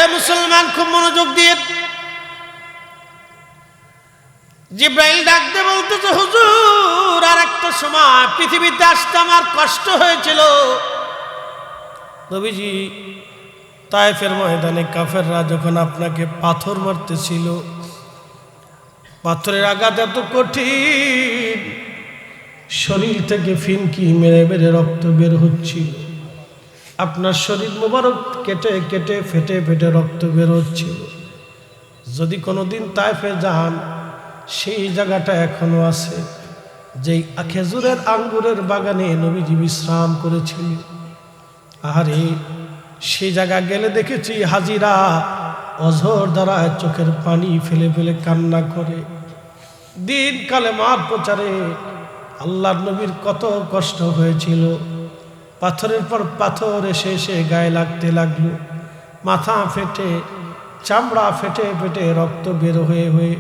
এ মুসলমান, খুব মনোযোগ দিয়ে। জিব্রাইল ডাকতে বলতেছে, হুজুর, আর একটা সময় পৃথিবীতে আসতে আমার কষ্ট হয়েছিল। নবীজি, তায়েফের ময়দানে কাফেররা যখন আপনাকে পাথর মারতেছিল, পাথরের আঘাত এত কঠিন, শরীর থেকে ফিনকি মেরে মেরে রক্ত বের হচ্ছিল। আপনার শরীর মোবারক কেটে কেটে ফেটে ফেটে রক্ত বের হচ্ছিল। যদি কোনোদিন তায়েফে যান, সেই জায়গাটা এখনো আছে, যেই খেজুরের আঙ্গুরের বাগানে নবীজি বিশ্রাম করেছিলেন। আরে সেই জায়গা গেলে দেখেছি হাজিরা অঝর দ্বারা চোখের পানি ফেলে ফেলে কান্না করে। দিন কালেমার প্রচারে আল্লাহর নবীর কত কষ্ট হয়েছিল। পাথরের পর পাথর এসে এসে গায়ে লাগতে লাগলো, মাথা ফেটে চামড়া ফেটে ফেটে রক্ত বের হয়ে হয়ে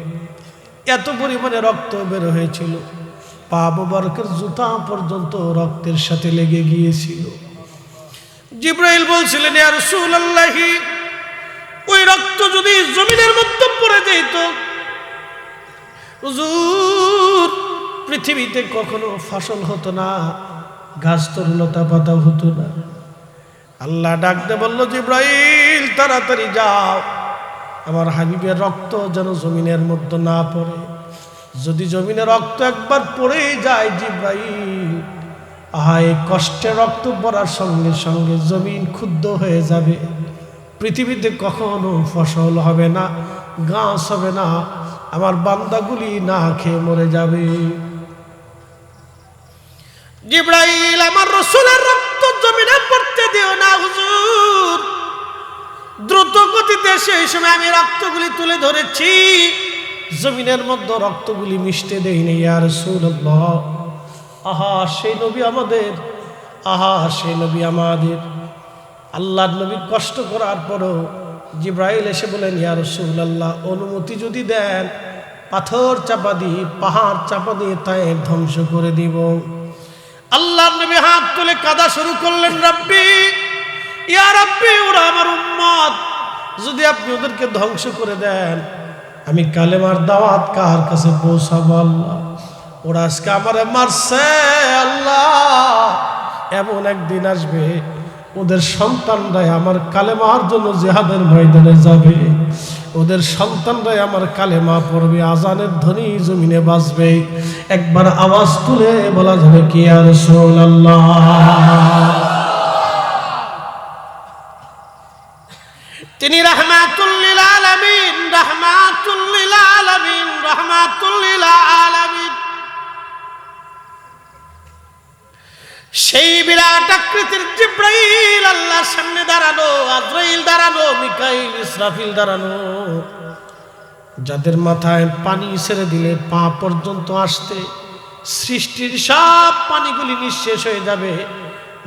এত পরিমাণে রক্ত বের হয়েছিল, পা মোবারকের জুতা পর্যন্ত রক্তের সাথে লেগে গিয়েছিল। জিব্রাইল বলছিলেন, ইয়া রাসূলুল্লাহ, ওই রক্ত যদি জমিনের মধ্যে পড়ে যেত, হুজুর, পৃথিবীতে কখনো ফসল হতো না, গাছ তরুলতা পাতা হতো না। আল্লাহ ডাকতে বলল, জিব্রাইল, তাড়াতাড়ি যাও, আমার হাবিবের রক্ত যেন জমিনের মধ্যে না পড়ে। যদি জমিনে রক্ত একবার পড়েই যায় জিব্রাইল, এই কষ্টে রক্ত পড়ার সঙ্গে সঙ্গে জমিন ক্ষুব্ধ হয়ে যাবে, পৃথিবীতে কখনো ফসল হবে না, গাছ হবে না, আমার বান্দাগুলি না খেয়ে মরে যাবে। জিব্রাইল, আমার রাসূলের রক্ত জমিনে পড়তে দিও না হুজুর। দ্রুত গতিতে সেই সময় আমি রক্তগুলি তুলে ধরেছি, জমিনের মধ্যে রক্তগুলি মিশতে দেইনি। ইয়া রাসূলুল্লাহ, আহা সেই নবী আমাদের, আহা সেই নবী আমাদের। আল্লাহর নবী কষ্ট করার পরও জিব্রাইল এসে বলেন, ইয়া রাসূলুল্লাহ, অনুমতি যদি দেন, পাথর চাপা দিয়ে পাহাড় চাপা দিয়ে তায়েফ ধ্বংস করে দিব। আল্লাহর নবী হাত তুলে কাঁদা শুরু করলেন, রব্বি, ইয়া রব্বি, ওরা আমার উম্মত, যদি আপনি ওদেরকে ধ্বংস করে দেন, আমি কালেমার দাওয়াত কার কাছে পৌঁছাবো? আল্লাহ, ওরা আজকে আমারে মারছে, আল্লাহ, এমন একদিন আসবে ওদের সন্তানরাই আমার কালেমার জন্য জিহাদের ময়দানে যাবে, ওদের সন্তানরাই আমার কালেমা পড়বে, আজানের ধ্বনি জমিনে বাজবে। একবার আওয়াজ তুলে বলা যাবে কি, ইয়া রাসূলুল্লাহ। তিনি রাহমাতুল লিল আলামিন, রাহমাতুল লিল আলামিন, রাহমাতুল লিল আলামিন। সেই বিরাট আকৃতির জিব্রাইল আল্লাহর সামনে দাঁড়ানো, আজরাইল দাঁড়ানো, মিকাইল ইসরাফিল দাঁড়ানো, যাদের মাথায় পানি ছেড়ে দিলে পা পর্যন্ত আসতে সৃষ্টির সব পানিগুলি নিঃশেষ হয়ে যাবে,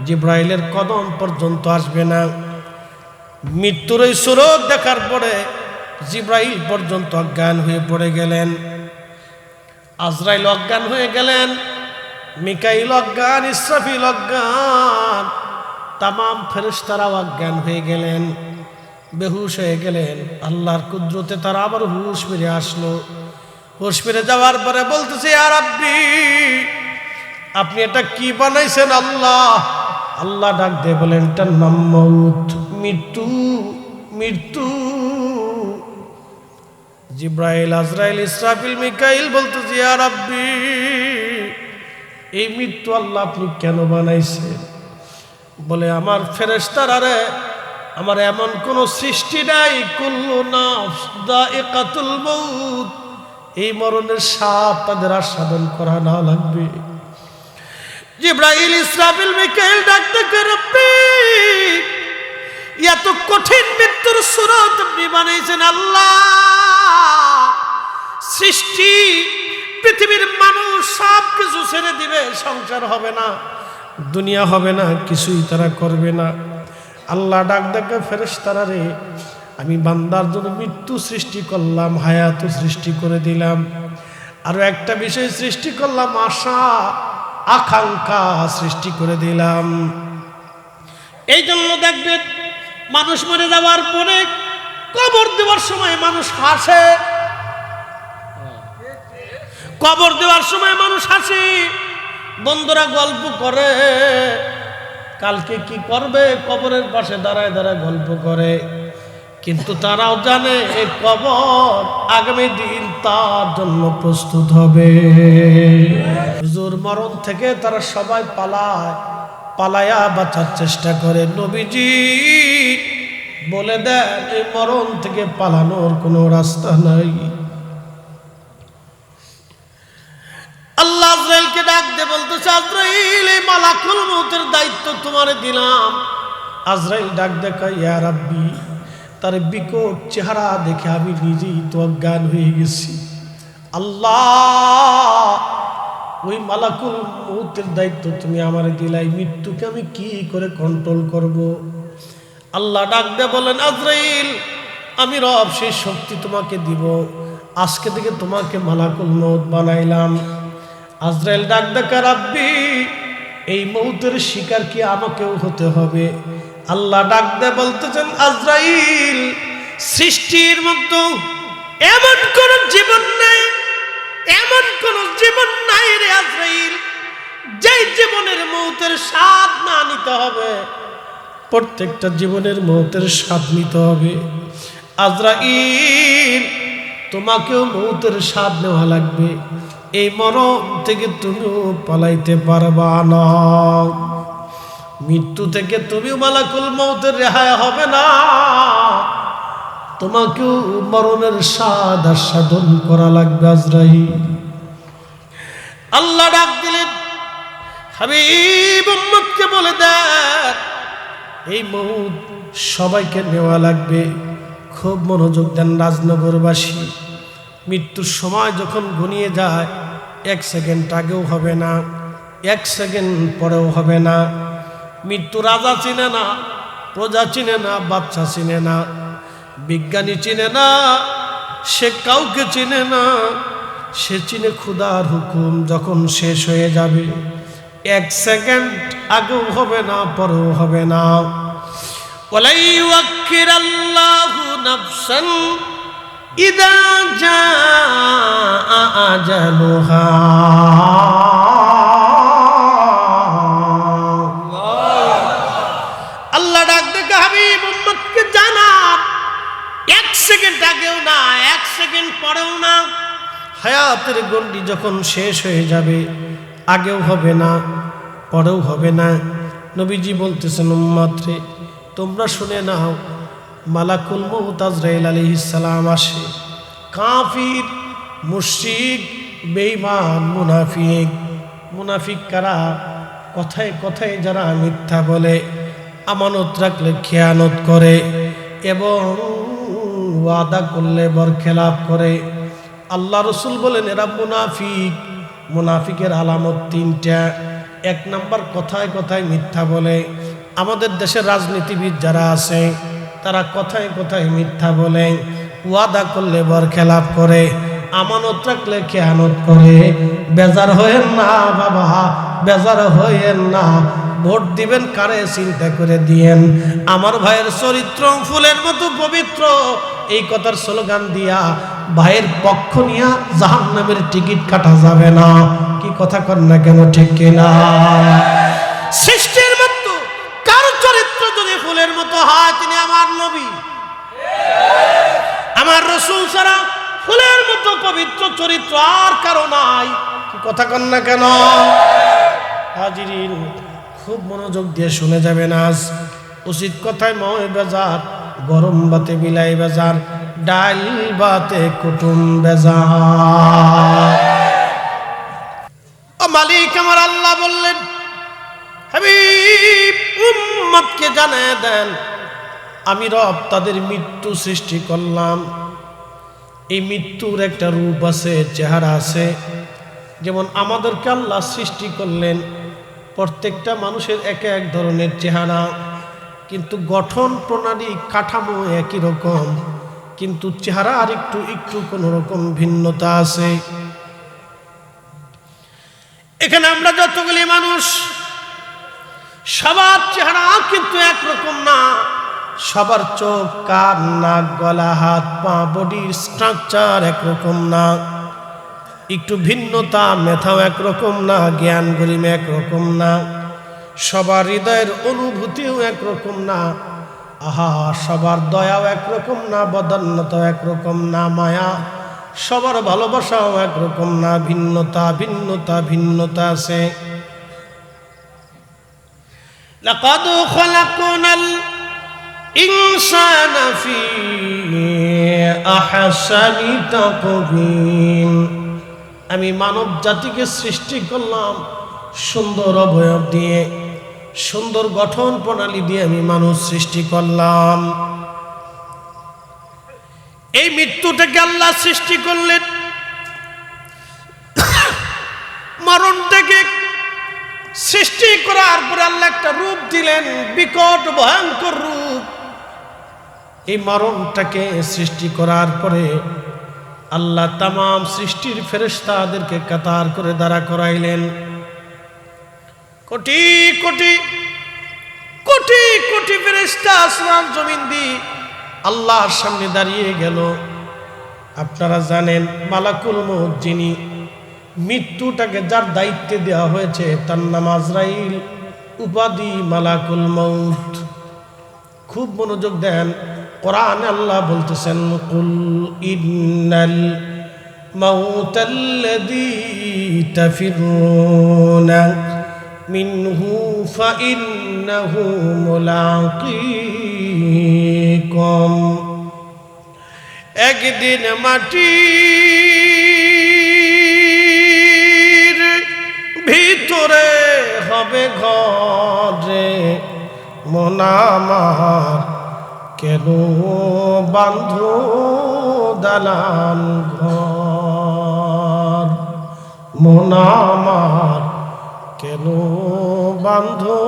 জিব্রাইলের কদম পর্যন্ত আসবে না। মৃত্যুর এই সুরত দেখার পরে জিব্রাইল পর্যন্ত অজ্ঞান হয়ে পড়ে গেলেন, আজরাইল অজ্ঞান হয়ে গেলেন, মিকাইল অজ্ঞান, ইসরাফিল অজ্ঞান, তামাম ফেরেশতারা অজ্ঞান হয়ে গেলেন, বেহুশ হয়ে গেলেন। আল্লাহর কুদরতে তারা আবার হুঁশ ফিরে আসলো। হুঁশ ফিরে যাওয়ার পরে বলতেছে, ইয়া রাব্বি, আপনি এটা কি বানাইছেন আল্লাহ? আল্লাহ ডাক দিয়ে বলেন, এটার নাম মউত, মৃত্যু, মৃত্যু। জিব্রাইল, আজরাইল, ইসরাফিল, মিকাইল বলতেছে, ইয়া রাব্বি, এই মৃত্যু আল্লাহ আপনি কেন বানাইছেন? বলে, আমার ফেরেশতারা রে, আমার এমন কোন সৃষ্টি নাই, কুল্লু নাফস যায়িকাতুল মউত, এই মরণের স্বাদ তাদের আস্বাদন করা না লাগবে। জিব্রাইল, ইসরাফিল, মিকাইল ডাকতে কে, রব্বি, এত কঠিন মৃত্যুর সুরত আপনি বানাইছেন আল্লাহ। সৃষ্টি পৃথিবীর মানুষ সব কিছু ছেড়ে দিবে, সংসার হবে না, দুনিয়া হবে না, কিছুই তারা করবে না। আল্লাহ ডাক ডাকে, ফেরেশতারা রে, আমি বান্দার জন্য মৃত্যু সৃষ্টি করলাম, হায়াত সৃষ্টি করে দিলাম, আরো একটা বিষয় সৃষ্টি করলাম, আশা আকাঙ্ক্ষা সৃষ্টি করে দিলাম। এই জন্য দেখবেন মানুষ মরে যাওয়ার পরে কবর দেওয়ার সময় মানুষ হাসে, কবর দেওয়ার সময় মানুষ হাসে, বন্ধুরা গল্প করে কালকে কি করবে, কবরের পাশে দাঁড়ায় দাঁড়ায় গল্প করে। কিন্তু তারাও জানে এই কবর আগামী দিন তার জন্য প্রস্তুত হবে। হুজুর মরণ থেকে তারা সবাই পালায়, পালায়া বাঁচার চেষ্টা করে। নবীজি বলে দেন এই মরণ থেকে পালানোর কোনো রাস্তা নাই। আল্লাহ আজরাইলকে ডাক দিয়ে বলতেছে, আজরাইল এই মালাকুল মউতের দায়িত্ব তোমারে দিলাম। আজরাইল ডাক দেখা, ইয়া রাব্বি, তার বিকট চেহারা দেখে আমি নিজেই তো অজ্ঞান হয়ে গেছি। আল্লাহ, ওই মালাকুল মউতের দায়িত্ব তুমি আমারে দিলাই, মৃত্যুকে আমি কি করে কন্ট্রোল করব? আল্লাহ ডাক দিয়ে বলেন, আজরাইল আমি রব সেই শক্তি তোমাকে দিব, আজকে থেকে তোমাকে মালাকুল মউত বানাইলাম। আজরাইল ডাক দেখা, রাব্বি এই মউতের শিকার কি আমাকেও হতে হবে? আল্লাহ ডাক দিয়ে বলতেছেন, আজরাইল সৃষ্টির মধ্যে এমন কোন জীবন নাই, এমন কোন জীবন নাই রে আজরাইল, যেই জীবনের মউতের স্বাদ না নিতে হবে। প্রত্যেকটা জীবনের মউতের স্বাদ নিতে হবে। আজরাইল তোমাকেও মউতের স্বাদ নেওয়া লাগবে, এই মরণ থেকে তুমিও পালাইতে পারবা না। মৃত্যু থেকে তুমিও মালাকুল মউতের রেহাই হবে না, তোমাকেও মরণের স্বাদ আস্বাদন করা লাগবে। আজরাইল আল্লাহ ডাক দিলেন, হাবিব উম্মতকে বলে দেন এই মউত সবাইকে নেওয়া লাগবে। খুব মনোযোগ দেন রাজনগরবাসী, মৃত্যুর সময় যখন ঘনিয়ে যায়, 1 সেকেন্ড আগেও হবে না, 1 সেকেন্ড পরেও হবে না। মৃত্যু রাজা চিনে না, প্রজা চিনে না, বাচ্চা চিনে না, বিজ্ঞানী চিনে না, সে কাউকে চিনে না। সে চিনে খুদার হুকুম যখন শেষ হয়ে যাবে, 1 সেকেন্ড আগেও হবে না, পরেও হবে না। ওয়ালা ইউআক্খিরাল্লাহু নাফসান ইযা জাআ আজালুহা। আল্লাহ ডাক দেখে হাবিব উম্মতকে জানান, 1 সেকেন্ড আগেও না, 1 সেকেন্ড পরেও না। হায়াতের গন্ডি যখন শেষ হয়ে যাবে, আগেও হবে না, পরেও হবে না। নবীজি বলতেছেন, উম্মত রে তোমরা শুনে নাও, মালাকুল মউত আজরাইল আলাইহিস সালাম আসে। কাফির, মুশরিক, বেঈমান, মুনাফিক। মুনাফিক কারা? কথায় কথায় যারা মিথ্যা বলে, আমানত রাখলে খেয়ানত করে এবং ওয়াদা করলে বরখেলাপ করে। আল্লাহ রসুল বলেন এরা মুনাফিক। মুনাফিকের আলামত 3টা। 1 নাম্বার, কথায় কথায় মিথ্যা বলে। আমাদের দেশের রাজনীতিবিদ যারা আছে তারা কথায় কথায় মিথ্যা বলে, ওয়াদা করলে বরখেলাপ করে, আমানত রাখলে খেয়ানত করে। বেজার হয়েন না বাবা, বেজার হয়েন না। ভোট দিবেন কারে চিন্তা করে দিয়েন। আমার ভাইয়ের চরিত্র ফুলের মতো পবিত্র, এই কথার স্লোগান দিয়া ভাইয়ের পক্ষ নিয়া জাহান্নামের টিকিট কাটা যাবে না। কি কথা কর না কেন, ঠিক কিনা? সৃষ্টির মতো কারো চরিত্র যদি ফুলের মতো হয়, তিনি আমার নবী, আমার রাসূল ছাড়া ফুলের মতো পবিত্র চরিত্র আর কারো নাই। কি কথা কর না কেন? হাজিরিন, খুব মনোযোগ দিয়ে শুনে যাবেন। আজ উচিত কথায় ময় বেজার, গরম বাতে বিলাই বেজার, ডাল বাতে কুটুম বেজার। ও মালিক আমার আল্লাহ বললেন, হাবিব উম্মতকে জানিয়ে দেন আমি রব তাদের মৃত্যু সৃষ্টি করলাম। এই মৃত্যুর একটা রূপ আছে, চেহারা আছে। যেমন আমাদেরকে আল্লাহ সৃষ্টি করলেন, প্রত্যেকটা মানুষের এক এক ধরনের চেহারা, কিন্তু গঠন প্রণালী কাঠামো একই রকম, কিন্তু চেহারা আর একটু একটু কোন রকম ভিন্নতা আছে। এখানে আমরা যতগুলি মানুষ, সবার চেহারা কিন্তু একরকম না, সবার চোখ, কান, নাক, গলা, হাত, পা, বডির স্ট্রাকচার একরকম না, একটু ভিন্নতা, মেধাও একরকম না, জ্ঞান গরিমা একরকম না, সবার হৃদয়ের অনুভূতিও একরকম না, আহা সবার দয়াও একরকম না, বদান্যতাও একরকম না, মায়া সবার ভালোবাসাও একরকম না, ভিন্নতা ভিন্নতা ভিন্নতা আছে। লাকাদ খালাকনাল ইনসানা ফি আহসানি তাকওয়িম, আমি মানব জাতিকে সৃষ্টি করলাম সুন্দর অবয়ব দিয়ে, সুন্দর গঠন প্রণালী দিয়ে আমি মানুষ সৃষ্টি করলাম। এই মৃত্যুটাকে আল্লাহ সৃষ্টি করলেন, মরণটাকে সৃষ্টি করার পরে আল্লাহ একটা রূপ দিলেন, বিকট ভয়ঙ্কর রূপ। এই মরণটাকে সৃষ্টি করার পরে আল্লাহ তামাম সৃষ্টির ফেরেশতাদেরকে কাতার করে দাঁড়া করাইলেন। কোটি কোটি কোটি কোটি ফেরেশতা আসমান জমিন দিয়ে আল্লাহর সামনে দাঁড়িয়ে গেল। আপনারা জানেন মালাকুল মউত, যিনি মৃত্যুটাকে যার দায়িত্বে দেওয়া হয়েছে তার নাম আজরাইল, উপাধি মালাকুল মউত। খুব মনোযোগ দেন, কোরআনে আল্লাহ বলতেছেন কুল ইন্নাল মাউতাল্লাযী তাফিরুনা মিনহু ফাইন্নাহু মুলাকীকুম, একদিন মাটির ভিতরে হবে ঘরে, মন আমার কেন বাঁধো দালান ঘর, মন আমার কেন বাঁধো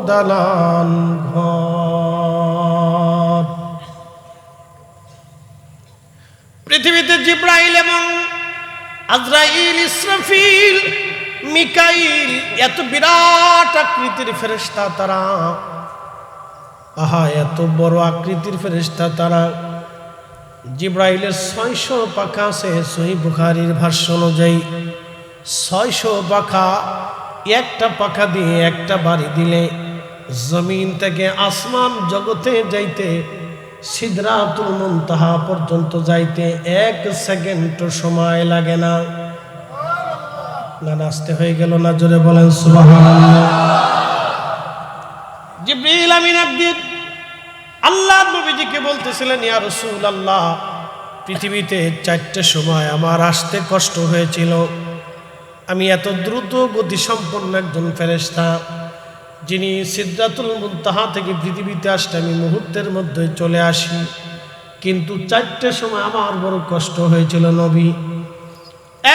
দালান ঘর। পৃথিবীতে জিব্রাইল এবং আজরাইল, ইসরাফিল, মিকাইল, এত বিরাট আকৃতির ফেরেশতা তারা, আহা এত বড় আকৃতির ফেরেশতা তারা। জিব্রাইলের 600 পাখা আছে, সহিহ বুখারীর ভাষ্য অনুযায়ী 600 পাখা। একটা পাখা দিয়ে একটা বাড়ি দিলে জমিন থেকে আসমান জগতে যাইতে, সিদরাতুল মুনতাহা পর্যন্ত যাইতে 1 সেকেন্ড সময় লাগে না। গান আসতে হয়ে গেল না, জোরে বলেন সুবহানাল্লাহ। জিবরিল আমিন একদিন আল্লাহ নবীজিকে বলতেছিলেন, ইয়া রাসূলুল্লাহ, পৃথিবীতে 4টে সময় আমার আসতে কষ্ট হয়েছিল। আমি এত দ্রুত গতি সম্পন্ন একজন ফেরেশতা, যিনি সিদরাতুল মুনতাহা থেকে পৃথিবীতে আসতে আমি মুহূর্তের মধ্যে চলে আসি, কিন্তু 4টে সময় আমার বড় কষ্ট হয়েছিল নবী।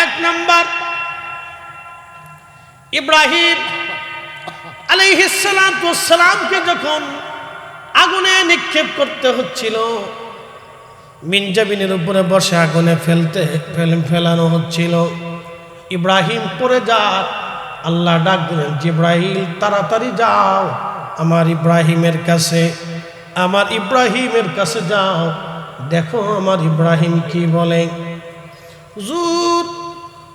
1 নাম্বার, ইব্রাহিম আলাইহিস সালাতু ওয়াস সালামকে যখন আগুনে নিক্ষেপ করতে হচ্ছিল, মিনজাবিনের উপরে বসে আগুনে ফেলানো হচ্ছিল, ইব্রাহিম পড়ে যা, আল্লাহ ডাক দিলেন, জিব্রাইল তাড়াতাড়ি যাও আমার ইব্রাহিমের কাছে, আমার ইব্রাহিমের কাছে যাও, দেখো আমার ইব্রাহিম কি বলে। হুজুর,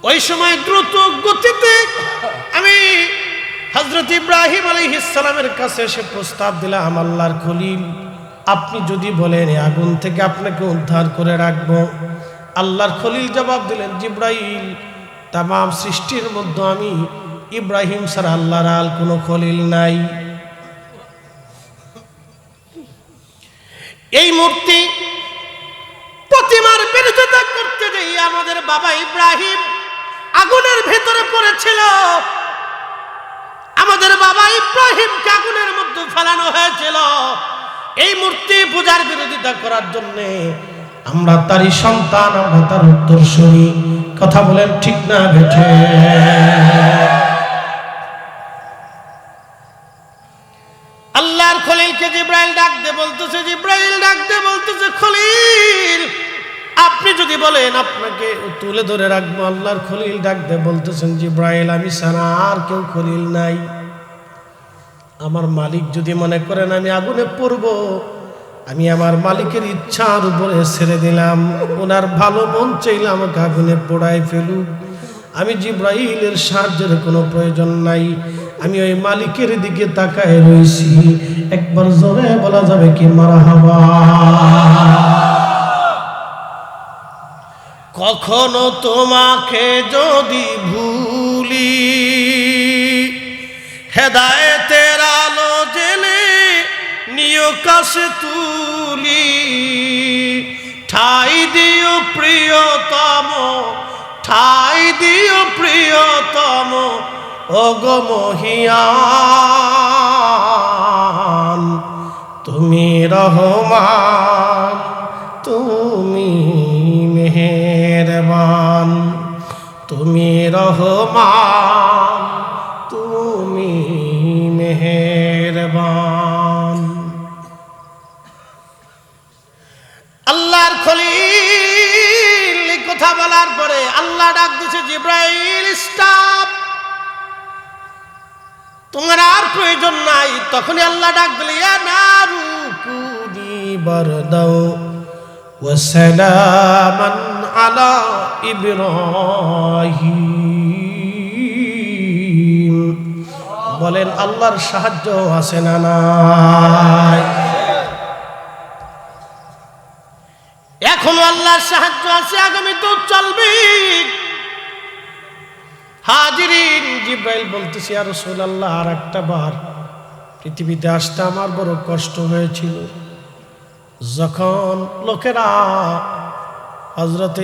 ওই সময় দ্রুত গতিতে আমি হযরত ইব্রাহিম আলাইহিস সালামের কাছে এসে প্রস্তাব দিলাম, আল্লাহর খলিল, আপনি যদি বলেন এই আগুন থেকে আপনাকে উদ্ধার করে রাখবো। আল্লাহর খলিল জবাব দিলেন, জিব্রাইল, তামাম সৃষ্টির মধ্যে আমি ইব্রাহিম ছাড়া আল্লাহর আর কোনো খলিল নাই। এই মূর্তি প্রতিমার বিরোধিতা করতে গিয়ে আমাদের বাবা ইব্রাহিম আগুনের ভেতরে পড়েছিল। আমাদের বাবা ইব্রাহিমকে আগুনের মধ্যে ফেলানো হয়েছিল এই মূর্তি পূজার বিরোধিতা করার জন্য। আমরা তারই সন্তান, আমরা তার উত্তরসূরি। কথা বলেন ঠিক না বেঠে? আল্লাহর খলিলকে জিব্রাইল ডাক দে বলতেছে, জিব্রাইল ডাক দে বলতেছে, খলিল আপনি যদি বলেন আপনাকে তুলে ধরে রাখবো। আল্লাহর খলিল ডাক দে বলতেছেন, জিব্রাইল আমি ছাড়া আর কেউ খলিল নাই। আমার মালিক যদি মনে করেন আমি আগুনে পড়ব, আমি আমার মালিকের ইচ্ছার উপরে ছেড়ে দিলাম। ওনার ভালো মন চাইলে আমাকে আগুনে পোড়ায় ফেলুক, আমি জিব্রাইলের সাহায্যের কোনো প্রয়োজন নাই। আমি ওই মালিকের দিকে তাকায় রয়েছি। একবার জোরে বলা যাবে কি মারহাবা? কখনো তোমাকে যদি ভুলি, হেদায়েতের আলো জেলে নিয় কাছে তুলি, ঠাই দিও প্রিয়তম, ঠাই দিও প্রিয়তম, ওগো মহিয়ান, তুমি রহমান, তুমি মেহেরবান, তুমি রহমান, তুমি মেহেরবান। আল্লাহর খলিল কথা বলার পরে আল্লাহ ডাক দিছে, জিব্রাইল স্টপ, তোমার আর প্রয়োজন নাই। তখনই আল্লাহ ডাক দিল, ইয়া নারু কুনি বারদাও ওয়া সালামান আলা ইব্রাহিম। বলেন আল্লাহর সাহায্য আছে না নাই? এখনো আল্লাহর সাহায্য আছে, আগামী তো চলবে। হাজিরিন, জিব্রাইল বলতেছি, ইয়া রাসূলুল্লাহ, আর একটা বার পৃথিবীতে আসতে আমার বড় কষ্ট হয়েছিল। যখন লোকেরা হযরতে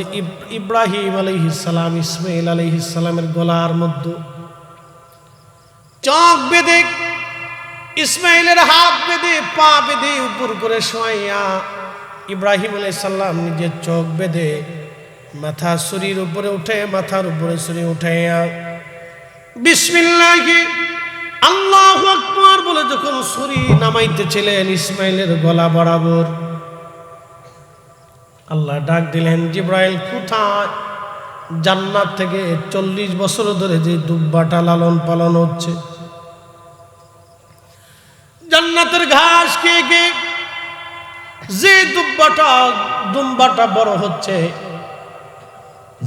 ইব্রাহিম আলাইহিস সালাম, ইসমাঈল আলাইহিস সালামের গলার মধ্যে চোখ বেঁধে, ইসমাঈলের হাত বেঁধে, পা বেঁধে উপর করে শোয়াইয়া ইব্রাহিম আলাইহিস সালাম নিজের চোখ বেঁধে মাথা শরীর উপরে উঠে, মাথার উপরে শরীর উঠাইয়া বিসমিল্লাহি আল্লাহু আকবার বলে যখন ছুরি নামাইতেছিলেন ইসমাঈলের গলা বরাবর, আল্লাহ ডাক দিলেন, জিব্রাইল কোথায়? জান্নাত থেকে 40 বছর ধরে যে দুব্বাটা লালন পালন হচ্ছে, জান্নাতের ঘাস খেয়ে খেয়ে যে দুম্বাটা বড় হচ্ছে,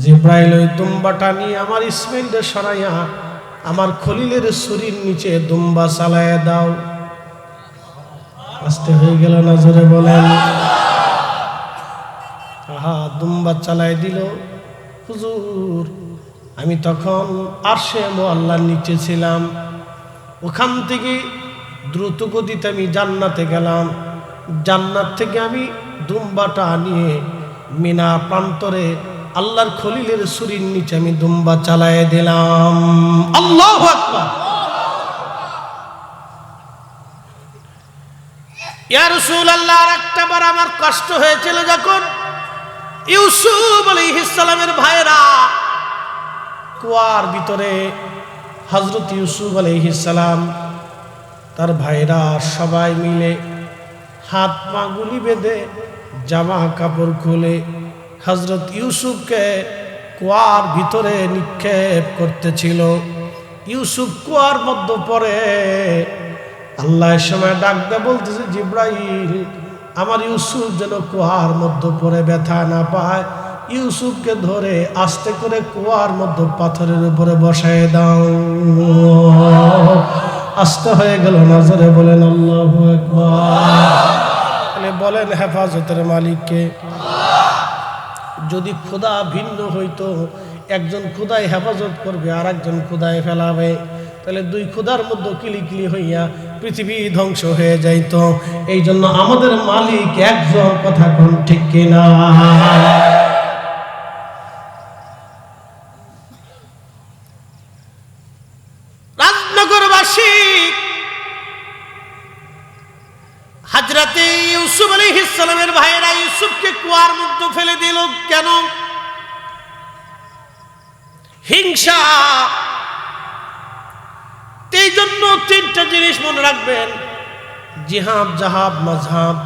জিব্রাইল ওই দুম্বাটা নিয়ে আমার ইসমাঈলকে সরাইয়া আমার খলিলের শরীর নিচে দুম্বা চালাইয়া দাও। আস্তে হয়ে গেল না? জোরে বলেন। আহা, দুম্বা চালাই দিল। হুজুর, আমি তখন আরশে মুআল্লার নিচে ছিলাম, ওখান থেকে দ্রুত গতিতে আমি জান্নাতে গেলাম। জান্নাত থেকে আমি দুম্বাটা নিয়ে মিনা প্রান্তরে আল্লাহর খলিলের শরীর নিচে আমি দুম্বা চালায় দিলাম। আল্লাহু আকবার। ইয়া রাসূলুল্লাহ, আরেকটা বার আমার কষ্ট হয়েছিল যখন ইউসুফ আলাইহিস সালামের ভাইরা কুয়ার ভিতরে, হযরত ইউসুফ আলাইহিস সালাম তার ভাইরা সবাই মিলে হাত পা গুলি বেঁধে জামা কাপড় খুলে হযরত ইউসুফকে কুয়ার ভিতরে নিক্ষেপ করতেছিল। ইউসুফ কুয়ার মধ্যে পড়ে। আল্লাহ সময় ডাক দিয়ে বলতেছে, জিব্রাইল, আমার ইউসুফ যেন কুয়ার মধ্যে পড়ে ব্যথা না পায়, ইউসুফকে ধরে আস্তে করে কুয়ার মধ্যে পাথরের উপরে বসায় দাও। আস্তে হয়ে গেল, নজরে বলেন আল্লাহু আকবার। বলেন হেফাজতের মালিককে। যদি খোদা ভিন্ন হইতো, একজন খোদায় হেফাজত করবে আর একজন খোদায় ফেলাবে, তাহলে দুই খোদার মধ্যে কিলিকিলি হইয়া পৃথিবী ধ্বংস হয়ে যাইত। এই জন্য আমাদের মালিক একজন, কথা কোন ঠিক কিনা? রাজনগরবাসী হযরতে ইউসুফ আলাইহিস সালামের ভাইয়েরা ইউসুফকে কুয়ার মধ্যে ফেলে দিল কেন? হিংসা। এই জন্য তিনটা জিনিস মনে রাখবেন। জিহাব, জাহাব, মাযহাব।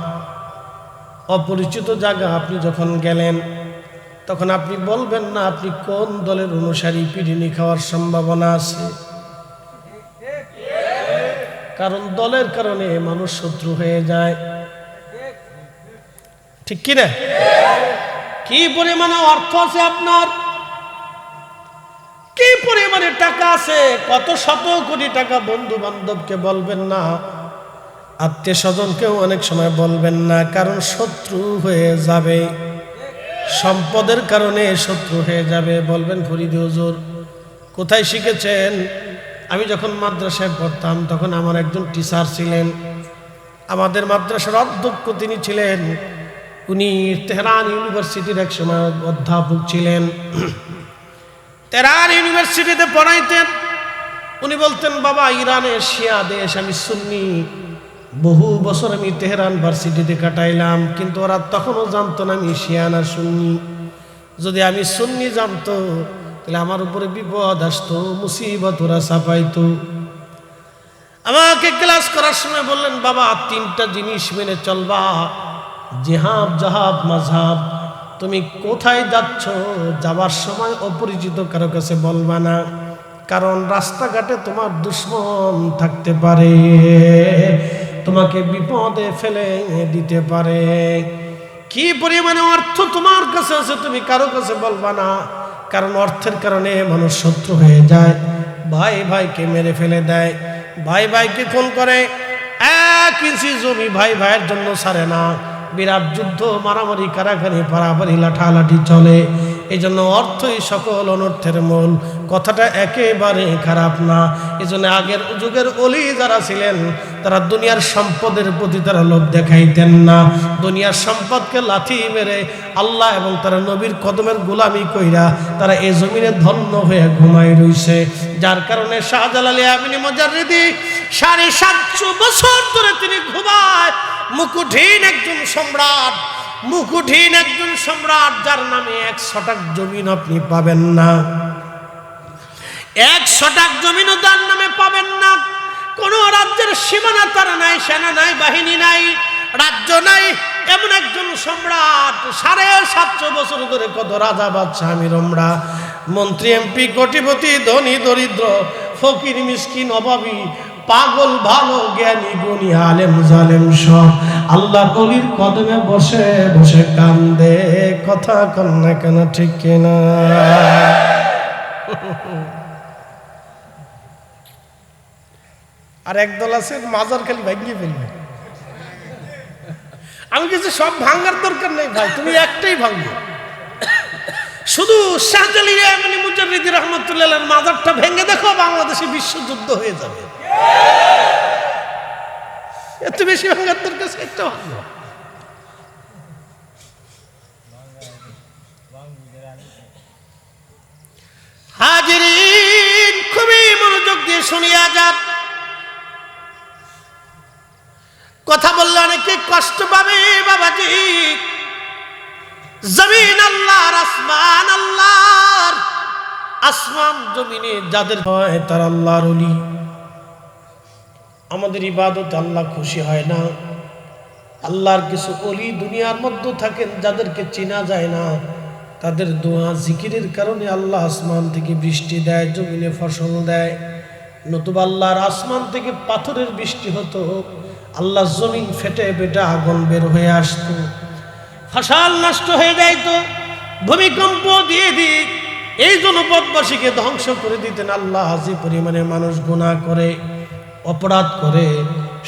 অপরিচিত জায়গা আপনি যখন গেলেন, তখন আপনি বলবেন না আপনি কোন দলের অনুসারী, পিটুনি খাওয়ার সম্ভাবনা আছে। কারণ দলের কারণে মানুষ শত্রু হয়ে যায়, ঠিক কি না? কি পরিমাণে অর্থ আছে আপনার, কি পরিমাণে টাকা আছে, কত শত কোটি টাকা, বন্ধু বান্ধবকে বলবেন না, আত্মীয় স্বজনকেও অনেক সময় বলবেন না, কারণ শত্রু হয়ে যাবে, সম্পদের কারণে শত্রু হয়ে যাবে। বলবেন ফরিদ হুজুর কোথায় শিখেছেন? আমি যখন মাদ্রাসায় পড়তাম তখন আমার একজন টিচার ছিলেন, আমাদের মাদ্রাসার অধ্যক্ষ তিনি ছিলেন, উনি তেহরান ইউনিভার্সিটির এক সময় অধ্যাপক ছিলেন, তেহরান ইউনিভার্সিটিতে পড়াইতেন। উনি বলতেন, বাবা ইরানের শিয়া দেশ, আমি সুন্নি, বহু বছর আমি তেহরান ভার্সিটিতে কাটাইলাম, কিন্তু ওরা তখনও জানতো না আমি শিয়া না সুন্নি। যদি আমি সুন্নি জানতো তাহলে আমার উপরে বিপদ আসতো, মুসিবত ওরা চাপাইতো। আমাকে ক্লাস করার সময় বললেন, বাবা তিনটা জিনিস মেনে চলবা, জিহাব জাহাব মাযহাব। তুমি কোথায় যাচ্ছ, যাবার সময় অপরিচিত কারো কাছে বলবা না, কারণ রাস্তাঘাটে তোমার দুশমন থাকতে পারে, তোমাকে বিপদে ফেলে দিতে পারে। কি পরিমাণে অর্থ তোমার কাছে আছে তুমি কারো কাছে বলবা না, কারণ অর্থের কারণে মানুষ শত্রু হয়ে যায়, ভাই ভাইকে মেরে ফেলে দেয়, ভাই ভাইকে খুন করে, 1 ইঞ্চি জমি ভাই ভাইয়ের জন্য ছাড়ে না, বিরাট যুদ্ধ, মারামারি, কারাকারি, পারাপারি, লাঠালাঠি চলে। এই জন্য অর্থই সকল অনর্থের মূল, কথাটা একেবারে খারাপ না। এই জন্য আগের যুগের অলি যারা ছিলেন তারা দুনিয়ার সম্পদের প্রতি তারা লোভ দেখাইতেন না, দুনিয়ার সম্পদকে লাথি মেরে আল্লাহ এবং তারা নবীর কদমের গোলামি কইরা তারা এই জমিনে ধন্য হয়ে ঘুমাই রইছে। যার কারণে শাহজালাল আমিনী মুজাররিদি 750 বছর ধরে তিনি ঘুমায়, মুকুটহীন একজন সম্রাট, মুকুটহীন একজন সম্রাট, যার নামে 1 শতক জমিন আপনি পাবেন না, 1 শতক জমিনও তার নামে পাবেন না। কোন রাজ্যের সীমানা তার নাই, সেনা নাই, বাহিনী নাই, রাজ্য নাই, এমন একজন সম্রাট। 750 বছর ধরে কত রাজা বাদশাহ আমিরমরা, মন্ত্রী এমপি, কোটিপতি, ধনী দরিদ্র, ফকির মিসকিন, অভাবী, পাগল ভালো, জ্ঞানী গুণী, আলেম জালেম সব আল্লাহর ওলির কদমে বসে বসে কান্দে। কথা কন না কেন, ঠিক কিনা? আর একদল আছে মাজার খালি ভাঙিয়ে ফেলবে। আমি কিছু সব ভাঙার দরকার নেই ভাই, তুমি একটাই ভাঙবে, শুধু শাহজালাল আমিনী মুজাররিদি রহমাতুল্লাহ মাজারটা ভেঙে দেখো, বাংলাদেশে বিশ্বযুদ্ধ হয়ে যাবে। এত বেশি ভাঙার দরকার, একটা ভাঙবো। হাজিরিন, খুবই মনোযোগ দিয়ে শুনিয়া যান, কথা বললে অনেকে কষ্ট পাবে বাবাজি। জমিন আল্লাহর, আসমান আল্লাহর, আসমান জমিনে যাদের হয় তারা আল্লাহর ওলি। আমাদের ইবাদতে আল্লাহ খুশি হয় না। আল্লাহর কিছু ওলি দুনিয়ার মধ্যে থাকেন যাদেরকে চেনা যায় না, তাদের দোয়া জিকিরের কারণে আল্লাহ আসমান থেকে বৃষ্টি দেয়, জমিনে ফসল দেয়। নতুবা আল্লাহর আসমান থেকে পাথরের বৃষ্টি হতো, আল্লাহ জমিন ফেটে ফেটে আগুন বের হয়ে আসতো, ফসল নষ্ট হয়ে যাইত, ভূমিকম্প দিয়ে দিক এই জনপদবাসীকে ধ্বংস করে দিতেন আল্লাহ। যে পরিমাণে মানুষ গুনাহ করে, অপরাধ করে,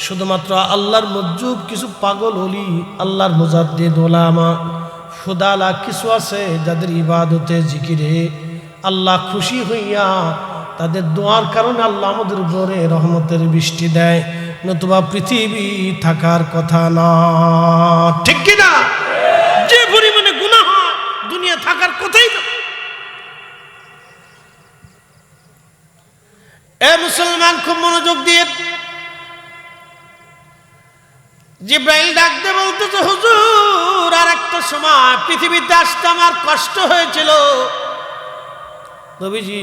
শুধুমাত্র আল্লাহর মজ্জুব কিছু পাগল ওলি, আল্লাহর মুজাদ্দিদ ওলামা ফুদালা কিছু আছে যাদের ইবাদতে জিকিরে আল্লাহ খুশি হইয়া তাদের দোয়ার কারণে আল্লাহ আমাদের উপরে রহমতের বৃষ্টি দেয়, নতুবা পৃথিবী থাকার কথা না, ঠিক কিনা? যে পরিমাণে গুনাহ হয় দুনিয়া থাকার কথাই না। এ মুসলমান, খুব মনোযোগ দিয়ে, জিব্রাইল ডাক দিয়ে বলতেছে, হুজুর আর একটা সময় পৃথিবীতে আসতে আমার কষ্ট হয়েছিল। নবীজি,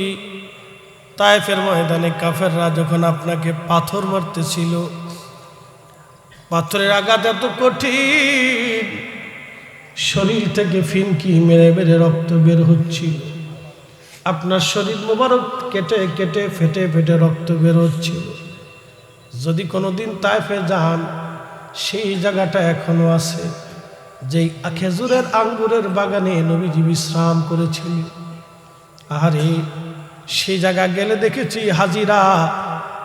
তায়েফের ময়দানে কাফেররা যখন আপনাকে পাথর মারতেছিল, পাথরের আঘাত এত কঠিন, শরীর থেকে ফিনকি মেরে মেরে রক্ত বের হচ্ছিল, আপনার শরীর মোবারক কেটে কেটে ফেটে ফেটে রক্ত বের হচ্ছিল। যদি কোনোদিন তায়েফে যান, সেই জায়গাটা এখনো আছে, যেই খেজুরের আঙ্গুরের বাগানে নবীজি বিশ্রাম করেছিলেন। আরে সেই জায়গা গেলে দেখেছি হাজিরা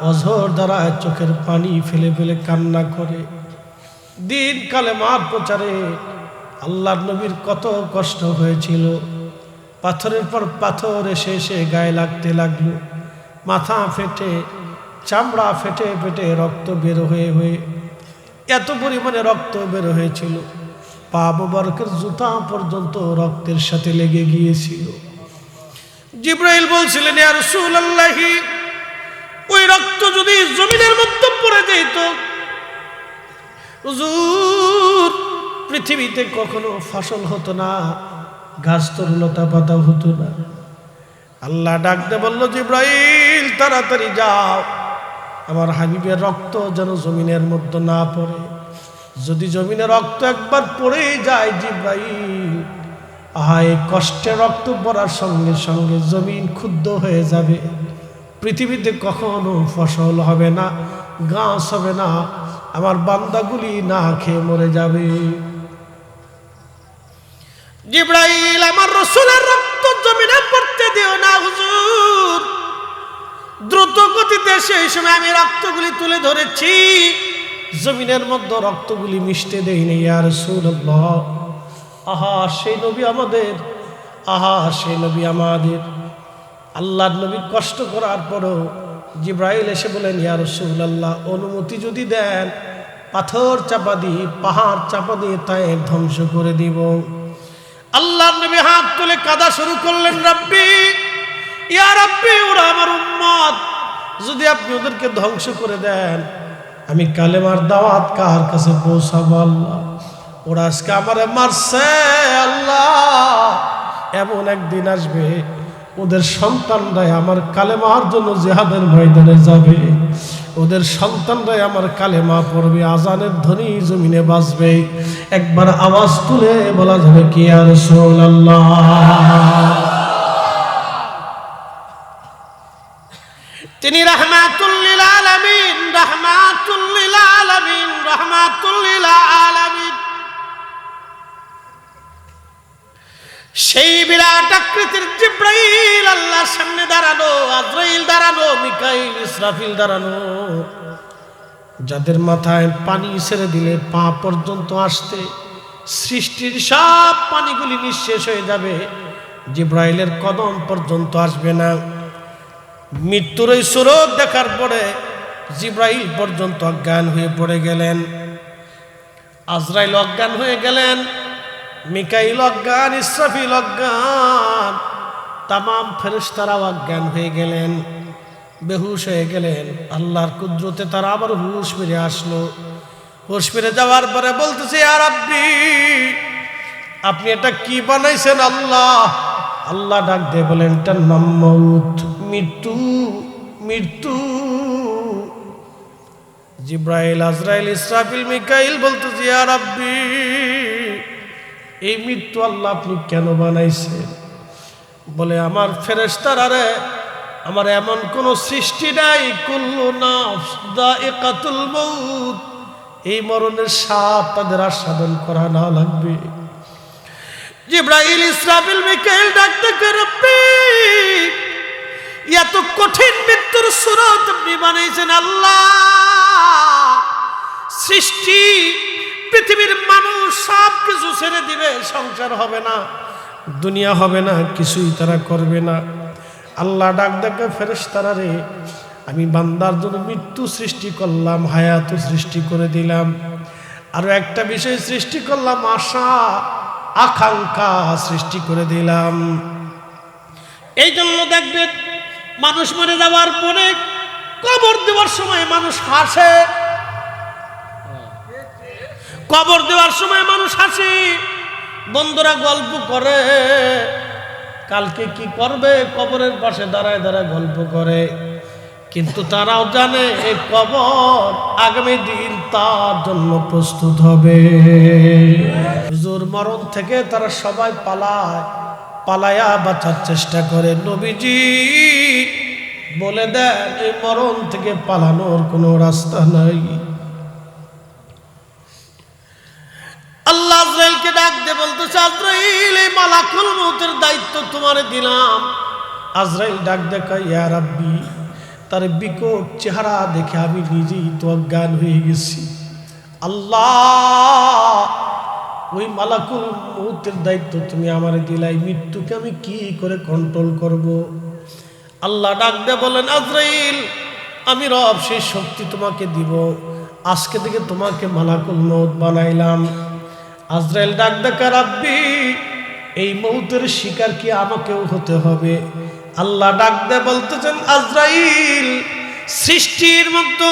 অঝর দ্বারা চোখের পানি ফেলে ফেলে কান্না করে। দিন কালেমার প্রচারে আল্লাহর নবীর কত কষ্ট হয়েছিল। পাথরের পর পাথর এসে এসে গায়ে লাগতে লাগলো, মাথা ফেটে চামড়া ফেটে ফেটে রক্ত বের হয়ে হয়ে এত পরিমাণে রক্ত বের হয়েছিল, পা মোবারকের জুতা পর্যন্ত রক্তের সাথে লেগে গিয়েছিল। জিবরাইল বলছিলেন, ইয়া রাসূলুল্লাহ, ওই রক্ত যদি জমিনের মধ্যে পড়ে যেত, হুজুর, পৃথিবীতে কখনো ফসল হতো না, গাছ তরুলতা পাতা হতো না। আল্লাহ ডাকতে বলল, জিবরাইল তাড়াতাড়ি যাও, আমার হাবিবের রক্ত যেন জমিনের মধ্যে না পড়ে। যদি জমিনে রক্ত একবার পড়েই যায় জিবরাইল, এই কষ্টে রক্ত পড়ার সঙ্গে সঙ্গে জমিন ক্ষুব্ধ হয়ে যাবে, পৃথিবীতে কখনো ফসল হবে না, গাছ হবে না, আমার বান্দাগুলি না খেয়ে মরে যাবে। জিবরাইল, আমার রাসূলের রক্ত জমিনে পড়তে দিও না হুজুর। দ্রুত গতিতে সেই সময় আমি রক্তগুলি তুলে ধরেছি, জমিনের মধ্যে রক্তগুলি মিশতে দেইনি। ইয়া রাসূলুল্লাহ, আহা সেই নবী আমাদের, আহা সেই নবী আমাদের। আল্লাহর নবী কষ্ট করার পরও জিবরাইল এসে বলেন, ইয়া রাসূলুল্লাহ, অনুমতি যদি দেন, পাথর চাপা দিয়ে পাহাড় চাপা দিয়ে তায়েফ ধ্বংস করে দিব। আল্লাহর নবী হাত তুলে কাঁদা শুরু করলেন, রাব্বি, ইয়া রাব্বি, ওরা আমার উম্মত, যদি আপনি ওদেরকে ধ্বংস করে দেন, আমি কালেমার দাওয়াত কার কাছে পৌঁছাবো? আল্লাহ, ওরা আজকে আমারে মারছে, আল্লাহ, এমন একদিন আসবে ওদের সন্তানরাই আমার কালেমার জন্য জিহাদের ময়দানে যাবে, ওদের সন্তানরাই আমার কালেমা পড়বে, আজানের ধ্বনি জমিনে বাজবে, একবার আওয়াজ তুলে বলা যাবে কি ইয়া রাসূলুল্লাহ। তিনি রাহমাতুল লিল আলামিন, রাহমাতুল লিল আলামিন, রাহমাতুল লিল আলামিন। সেই বিরাট আকৃতির জিবরাইল আল্লাহর সামনে দাঁড়ানো, আজরাইল দাঁড়ানো, মিকাইল ইসরাফিল দাঁড়ানো, যাদের মাথায় পানি ছেড়ে দিলে পা পর্যন্ত আসতে সৃষ্টির সব পানিগুলি নিঃশেষ হয়ে যাবে, জিবরাইলের কদম পর্যন্ত আসবে না। মৃত্যুর এই সুরত দেখার পরে জিবরাইল পর্যন্ত অজ্ঞান হয়ে পড়ে গেলেন, আজরাইল অজ্ঞান হয়ে গেলেন, মিকাইল অজ্ঞান, ইসরাফিল অজ্ঞান, তামাম ফেরেশতারা অজ্ঞান হয়ে গেলেন, বেহুশ হয়ে গেলেন। আল্লাহর কুদরতে তারা আবার হুশ ফিরে আসলো। হুশ ফিরে যাওয়ার পরে বলতেছে, ইয়া রাব্বি, আপনি এটা কি বানাইছেন আল্লাহ? আল্লাহ ডাক দিয়ে বলেন, এটার নাম মউত, মৃত্যু, মৃত্যু। জিবরাইল, আজরাইল, ইসরাফিল, মিকাইল বলতেছে, ইয়া রাব্বি, এই মৃত্যু আল্লাহ আপনি কেন বানাইছেন? বলে, আমার ফেরেশতারা রে, আমার এমন কোন সৃষ্টি নাই, কুল্লু নাফস যায়িকাতুল মউত, এই মরণের স্বাদ তাদের আস্বাদন করা না লাগবে। জিবরাইল, ইসরাফিল, মিকাইল ডাকতে কে, রব্বি, এত কঠিন মৃত্যুর সুরত আপনি বানাইছেন আল্লাহ। সৃষ্টি পৃথিবীর মানুষ সব কিছু ছেড়ে দিবে, সংসার হবে না, দুনিয়া হবে না, কিছুই তারা করবে না। আল্লাহ ডাক ডাকে, ফেরেশতারা রে, আমি বান্দার জন্য মৃত্যু সৃষ্টি করলাম, হায়াত সৃষ্টি করে দিলাম, আরো একটা বিষয় সৃষ্টি করলাম, আশা আকাঙ্ক্ষা সৃষ্টি করে দিলাম। এই জন্য দেখবেন মানুষ মরে যাওয়ার পরে কবর দেওয়ার সময় মানুষ হাসে, কবর দেওয়ার সময় মানুষ হাসে, বন্ধুরা গল্প করে, কালকে কি করবে, কবরের পাশে দাঁড়ায় দাঁড়ায় গল্প করে, কিন্তু তারাও জানে এই কবর আগামী দিন তার জন্য প্রস্তুত হবে। হুজুর, মরণ থেকে তারা সবাই পালায়, পালায়া বাঁচার চেষ্টা করে। নবীজি বলে দেন এই মরণ থেকে পালানোর কোনো রাস্তা নাই। আল্লাহ আজরাইলকে ডাক দিয়ে বলতেছে, আজরাইল এই মালাকুল মউতের দায়িত্ব তোমারে দিলাম। আজরাইল ডাক দেখা, ইয়া রাব্বি, তার বিকট চেহারা দেখে আমি নিজেই তো অজ্ঞান হয়ে গেছি। আল্লাহ, ওই মালাকুল মউতের দায়িত্ব তুমি আমারে দিলাই, মৃত্যুকে আমি কি করে কন্ট্রোল করব? আল্লাহ ডাক দিয়ে বলেন, আজরাইল, আমি রব সেই শক্তি তোমাকে দিব। আজকে থেকে তোমাকে মালাকুল মউত বানাইলাম। আজরাইল ডাক দেখা, রাব্বি, এই মউতের শিকার কি আমাকেও হতে হবে? আল্লাহ ডাক দিয়ে বলতেছেন, আজরাইল, সৃষ্টির মধ্যে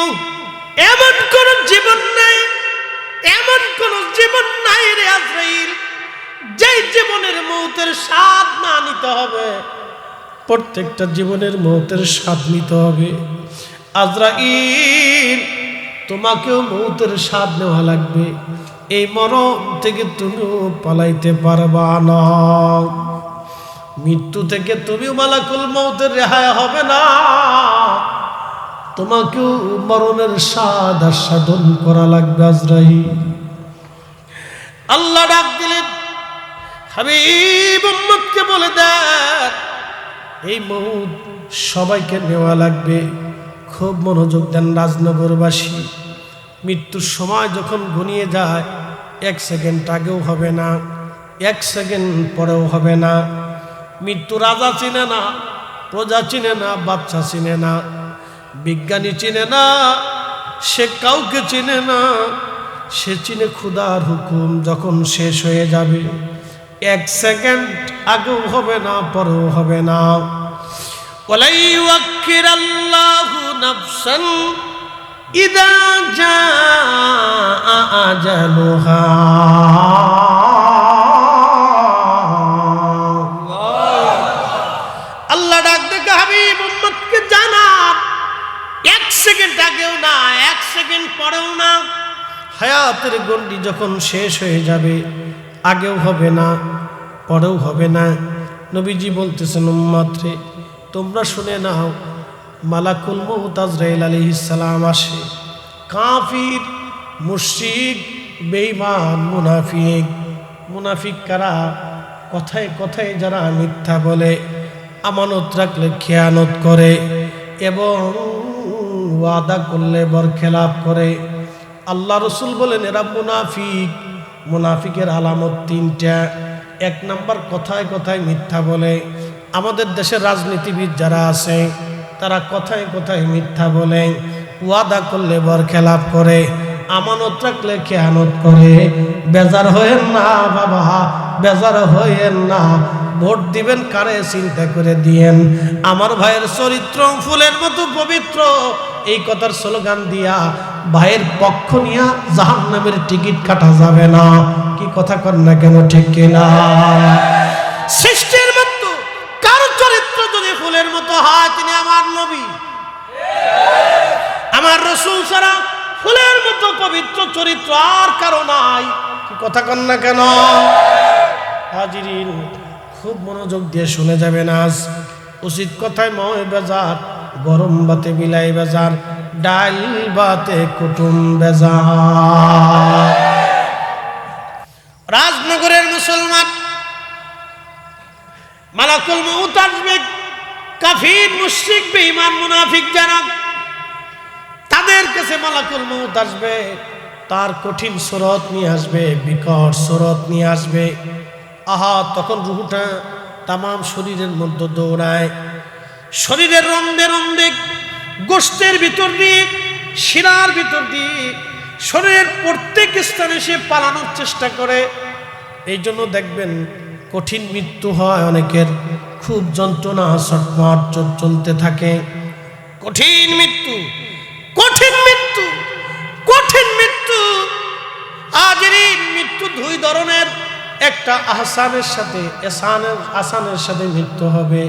এমন কোন জীবন নাই, এমন কোন জীবন নাই রে আজরাইল, যেই জীবনের মউতের স্বাদ না নিতে হবে। প্রত্যেকটা জীবনের মউতের স্বাদ নিতে হবে। আজরাইল, তোমাকেও মউতের স্বাদ নেওয়া লাগবে। এই মরণ থেকে তুমিও পালাইতে পারবা না। মৃত্যু থেকে তুমিও মালাকুল মউতের রেহাই হবে না। তোমাকেও মরণের স্বাদ আস্বাদন করা লাগবে আজরাইল। আল্লাহ ডাক দিলেন, হাবিব উম্মতকে বলে দেন, এই মউত সবাইকে নেওয়া লাগবে। খুব মনোযোগ দেন রাজনগরবাসী। মৃত্যুর সময় যখন ঘনিয়ে যায়, 1 সেকেন্ড আগেও হবে না, 1 সেকেন্ড পরেও হবে না। মৃত্যু রাজা চিনে না, প্রজা চিনে না, বাচ্চা চিনে না, বিজ্ঞানী চিনে না, সে কাউকে চিনে না। সে চিনে খুদার হুকুম যখন শেষ হয়ে যাবে। 1 সেকেন্ড আগেও হবে না, পরেও হবে না। ওয়ালা ইউআক্খিরাল্লাহু নাফসান ইযা জাআ আজালুহা। আল্লাহ ডাক দেখে হাবিব উম্মতকে জানান, 1 সেকেন্ড আগেও না, 1 সেকেন্ড পরেও না। হায়াতের গন্ডি যখন শেষ হয়ে যাবে, আগেও হবে না, পরেও হবে না। নবীজি বলতেছেন, উম্মত রে, তোমরা শুনে নাও, মালাকুল মউত আজরাইল আলাইহিস সালাম আসে। কাফির, মুশরিক, বেঈমান, মুনাফিক। মুনাফিক কারা? কথায় কথায় যারা মিথ্যা বলে, আমানত রাখলে খেয়ানত করে এবং ওয়াদা করলে বরখেলাপ করে। আল্লাহ রসুল বলেন এরা মুনাফিক। মুনাফিকের আলামত 3টা। 1 নাম্বার, কথায় কথায় মিথ্যা বলে। আমাদের দেশের রাজনীতিবিদ যারা আছে, তারা কথায় কথায় মিথ্যা বলে, ওয়াদা করলে বরখেলাপ করে, আমানত রাখলে খেয়ানত করে। বেজার হয়েন না বাবা, বেজার হয়েন না। ভোট দিবেন কারে চিন্তা করে দিয়েন। আমার ভাইয়ের চরিত্র ফুলের মতো পবিত্র, এই কথার স্লোগান দিয়া ভাইয়ের পক্ষ নিয়া জাহান্নামের টিকিট কাটা যাবে না। কি কথা কর না কেন, ঠিক কিনা? সৃষ্টির মতো কারো চরিত্র যদি ফুলের মতো হয়, তিনি আমার নবী, আমার রাসূল ছাড়া ফুলের মতো পবিত্র চরিত্র আর কারো নাই। কি কথা কর না কেন? হাজিরিন, খুব মনোযোগ দিয়ে শুনে যাবেন। আজ উচিত কথায় ময় বেজার, গরম বাতে বিলাই বেজার, ডাল বাতে কুটুম বেজার। রাজনগরের মুসলমান, মালাকুল মউত আসবে। কাফির, মুশরিক, বেঈমান, মুনাফিক যারা, তাদের কাছে মালাকুল মউত আসবে। তার কঠিন সুরত নিয়ে আসবে, বিকট সুরত নিয়ে আসবে। আহা, তখন রুহটা তামাম শরীরের মধ্যে দৌড়ায়। শরীরের রন্ধে রন্ধে, গোশতের ভিতর দিয়ে, শিরার ভিতর দিয়ে, শরীরের প্রত্যেক স্থানে সে পালানোর চেষ্টা করে। এই জন্য দেখবেন কঠিন মৃত্যু হয় অনেকের, খুব যন্ত্রণা, ছটফট চলতে থাকে। কঠিন মৃত্যু, কঠিন মৃত্যু, কঠিন মৃত্যু। আজের মৃত্যু 2 ধরনের। একটা আহসানের সাথে, আসানের সাথে মৃত্যু হবে।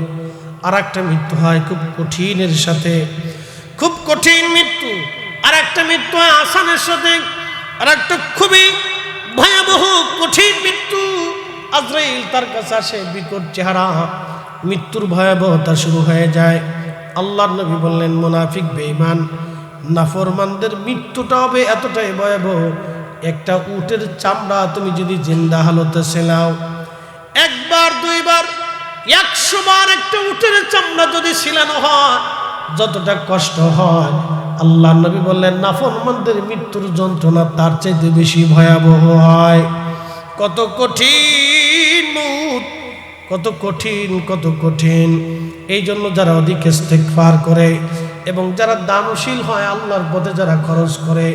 আর একটা মৃত্যু হয় খুব কঠিনের সাথে, খুব কঠিন মৃত্যু। আর একটা মৃত্যু হয় আসানের সাথে, আর একটা খুবই ভয়াবহ কঠিন মৃত্যু। আজরাইল তার কাছে আসে, বিকট চেহারা, মৃত্যুর ভয়াবহতা শুরু হয়ে যায়। আল্লাহর নবী বললেন মুনাফিক বেঈমান নাফরমানদের মৃত্যুটা হবে এতটাই ভয়াবহ, একটা উটের চামড়া তুমি যদি জিন্দা হালতে ছিলাও, একবার দুইবার 100 বার একটা উটের চামড়া যদি ছিলানো হয় যতটা কষ্ট হয়, আল্লাহর নবী বললেন নাফরমানদের মৃত্যুর যন্ত্রণা তার চাইতে বেশি ভয়াবহ হয়। কত কঠিন মউত, কত কঠিন, কত কঠিন। এই জন্য যারা অধিক ইস্তেগফার করে এবং যারা দানশীল হয়, আল্লাহর পথে যারা খরচ করে,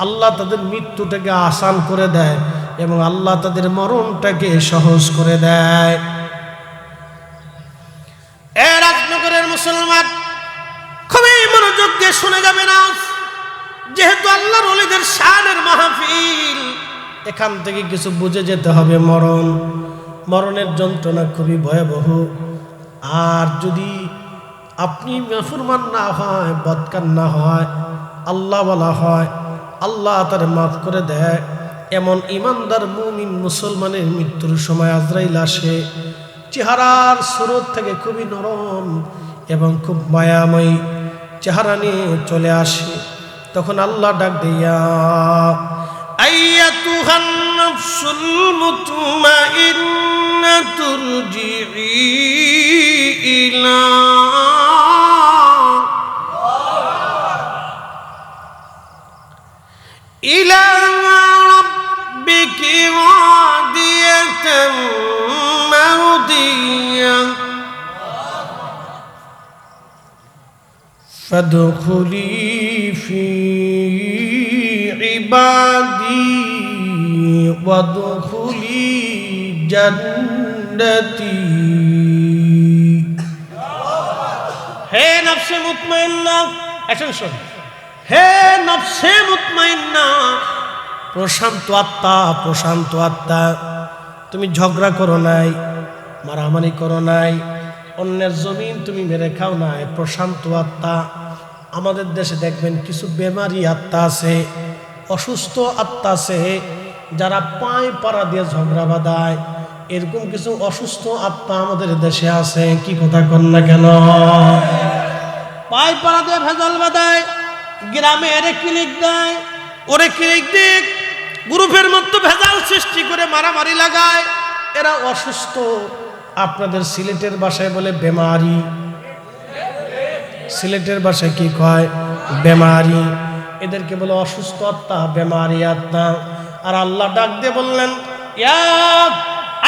আল্লাহ তাদের মৃত্যুটাকে আসান করে দেয় এবং আল্লাহ তাদের মরণটাকে সহজ করে দেয়। এ রাজনগরের মুসলমান খুবই মনোযোগ দিয়ে শুনে যাবে না, যেহেতু আল্লাহর ওলিদের শানের মাহফিল, এখান থেকে কিছু বুঝে যেতে হবে। মরণের যন্ত্রণা খুবই ভয়াবহ। আর যদি আপনি নাফরমান না হয়, বদকার না হয়, আল্লাহ বলা হয়, আল্লাহ তার মাফ করে দেয়। এমন ইমানদার মুমিন মুসলমানের মৃত্যুর সময় আজরাইল আসে, চেহারার সুরত থেকে খুবই নরম এবং খুব মায়াময়ী চেহারা নিয়ে চলে আসে। তখন আল্লাহ ডাক দিয়া, আইয়াতুহান নাফসুল মুতমাইন্নাতু ইরজিই ইলা রাব্বিকি রাদিয়াতান মারদিয়া ফাদখুলি ফি ইবাদি ওয়াদখুলি জান্নাতি। হে নফসে মুতমাইন্না, অ্যাটেনশন, হে নফসে মুতমাইন্না, প্রশান্ত আত্মা, প্রশান্ত আত্মা, তুমি ঝগড়া করো নাই, মারামারি করো নাই, অন্যের জমিন তুমি মেরে খাও নাই, প্রশান্ত আত্মা। আমাদের দেশে দেখবেন কিছু বেমারি আত্মা আছে, অসুস্থ আত্মা আছে, যারা পায়ে পাড়া দিয়ে ঝগড়া বাঁধায়। এরকম কিছু অসুস্থ আত্মা আমাদের দেশে আছে। কি কথা কন না কেন? পায়ে পাড়া দিয়ে ভেজাল বাঁধায়, গ্রামে এরে ক্লিক দেয়, ওরে ক্লিক দিক, গ্রুপের মতো ভেজাল সৃষ্টি করে মারামারি লাগায়। এরা অসুস্থ। আপনাদের সিলেটের ভাষায় বলে বেমারি, সিলেটের ভাষায় কি কয়? বেমারি। এদেরকে বলে অসুস্থ আত্মা, বেমারি আত্মা। আর আল্লাহ ডাক দিয়ে বললেন, ইয়া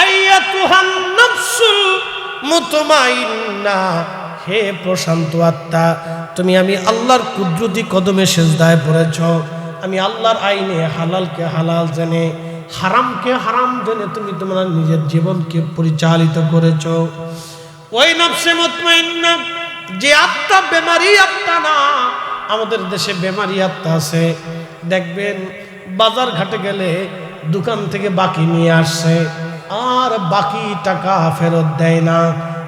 আইয়াতুহান নাফসুল মুতমাইন্না, হে প্রশান্ত আত্মা, তুমি আমি আল্লাহর কুদরতি কদমে সেজদায় পড়েছ। আমি আল্লাহর আইনে হালালকে হালাল জেনে, হারামকে হারাম জেনে তুমি তোমার নিজের জীবনকে পরিচালিত করেছ। ওই নফসে মুতমাইন্না যে আত্মা বেমারি আত্মা না। আমাদের দেশে বেমারি আত্মা আছে, দেখবেন বাজার ঘাটে গেলে দোকান থেকে বাকি নিয়ে আসছে আর বাকি টাকা ফেরত দেয় না।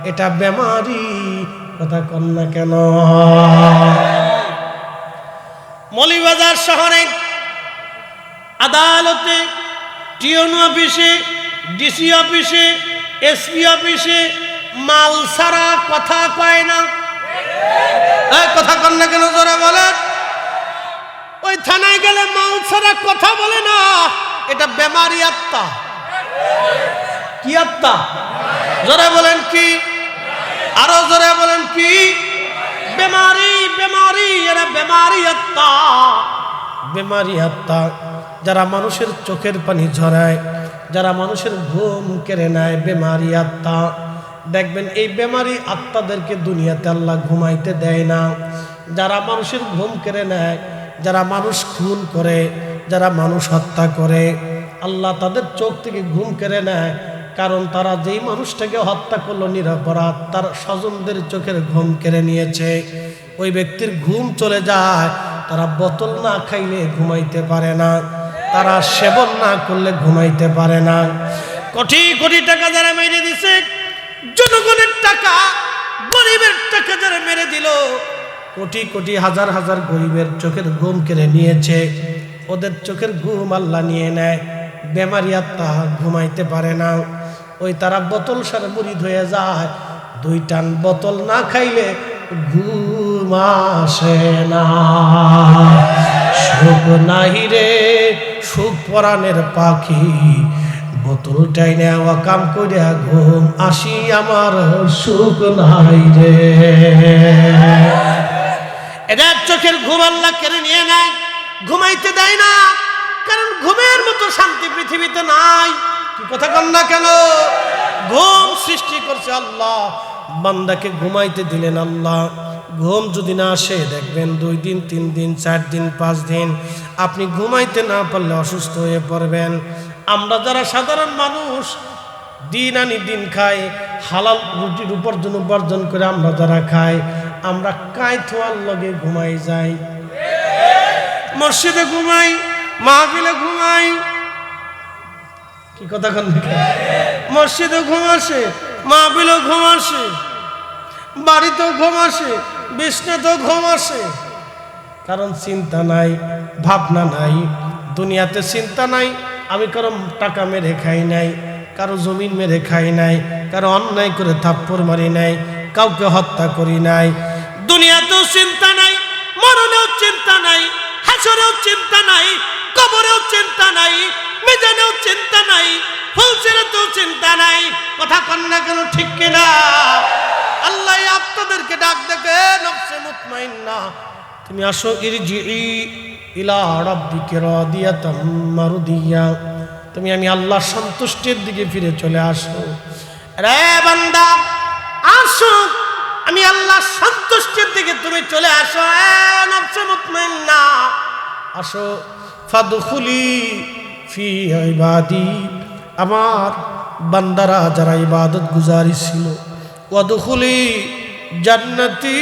এটা বেমারি। কথা কন না কেন? মৌলভীবাজার শহরে আদালতে, টিওন অফিসে, ডিসি অফিসে, এসপি অফিসে মাল ছাড়া কথা কয় না। কথা কন না কেন? জোরে বলেন। ওই থানায় গেলে মাল ছাড়া কথা বলে না। এটা বেমারি আত্মা। কি আত্মা? জোরে বলেন কি? আরো জোরে বলেন কি? বেমারি, বেমারি। এরা বেমারি আত্মা, বেমারি আত্মা। যারা মানুষের চোখের পানি ঝরায়, যারা মানুষের ঘুম কেড়ে নেয়, বেমারি আত্মা। দেখবেন এই বেমারি আত্মাদেরকে দুনিয়াতে আল্লাহ ঘুমাইতে দেয় না। যারা মানুষের ঘুম কেড়ে নেয়, যারা মানুষ খুন করে, যারা মানুষ হত্যা করে, আল্লাহ তাদের চোখ থেকে ঘুম কেড়ে নেয়। কারণ তারা যেই মানুষটাকে হত্যা করলো নিরপরাধ, তার স্বজনদের চোখের ঘুম কেড়ে নিয়েছে। ওই ব্যক্তির ঘুম চলে যায়। তারা বোতল না খাইলে ঘুমাইতে পারে না, তারা সেবন না করলে ঘুমাইতে পারে না। কোটি কোটি টাকা যারা মেরে দিছে, জনগণের টাকা, গরিবের টাকা যারা মেরে দিল, কোটি কোটি হাজার হাজার গরিবের চোখের ঘুম কেড়ে নিয়েছে। ওদের চোখের ঘুম আল্লাহ নিয়ে নেয়। বেমারি আত্মা ঘুমাইতে পারে না। ওই তারা বোতল সারে মুড়ি হয়ে যায়। 2 টান বোতল না খাইলে ঘুম ঘুম আসে না। সুখ নাই রে সুখ পরাণের পাখি, বোতল টাইনে ওয়াকাম করিয়া ঘুম আসি আমার সুখ নাই রে। এদের চোখের ঘুম আল্লাহ কেড়ে নিয়ে নেয়, ঘুমাইতে দেয় না, কারণ ঘুমের মতো শান্তি পৃথিবীতে নাই। কি কথা কন না কেন? ঘুম সৃষ্টি করছে আল্লাহ, বান্দাকে ঘুমাইতে দিলেন আল্লাহ। ঘুম যদি না আসে দেখবেন 2 দিন 3 দিন 4 দিন 5 দিন আপনি ঘুমাইতে না পারলে অসুস্থ হয়ে পড়বেন। আমরা যারা সাধারণ মানুষ দিন আনি দিন খাই, হালাল রুটির উপার্জন করে আমরা যারা খাই, আমরা কায়থোয়ার লগে ঘুমাই যাই, মসজিদে ঘুমাই, মাহফিলে ঘুমাই। কি কথা কন? মসজিদে ঘুম আসে, মাহফিলেও ঘুম আসে, বাড়িতেও ঘুম আসে, বিছনাতেও ঘুম আসে। কারণ চিন্তা নাই, ভাবনা নাই, দুনিয়াতে চিন্তা নাই। আমি কারো টাকা মেরে খাই নাই, কারো জমিন মেরে খাই নাই, কারো অন্যায় করে থাপ্পড় মারি নাই, কাউকে হত্যা করি নাই। দুনিয়াতেও চিন্তা নাই, মরণেও চিন্তা নাই, হাসরেও চিন্তা নাই, কবরেও চিন্তা নাই, মিজানেও চিন্তা নাই, ফুলসিরাতেও চিন্তা নাই। কথা কন না কেন? ঠিক কিনা? আল্লাহ আপনাদেরকে ডাক দেখে, নফসে মুতমাইন্না তুমি আসো, ইরজিই ইলা রাব্বিকা রাদিয়াতাম মারদিয়া, তুমি আমি আল্লাহর সন্তুষ্টির দিকে ফিরে চলে আসো। রে বান্দা আসো, আমি আল্লাহর সন্তুষ্টির দিকে তুমি চলে আসো। নফসে মুতমাইন্না আসো, ফাদখুলি ফি ইবাদি, আমার বান্দারা যারা ইবাদত গুজারি ছিল, ওয়াদখুলি জান্নাতি,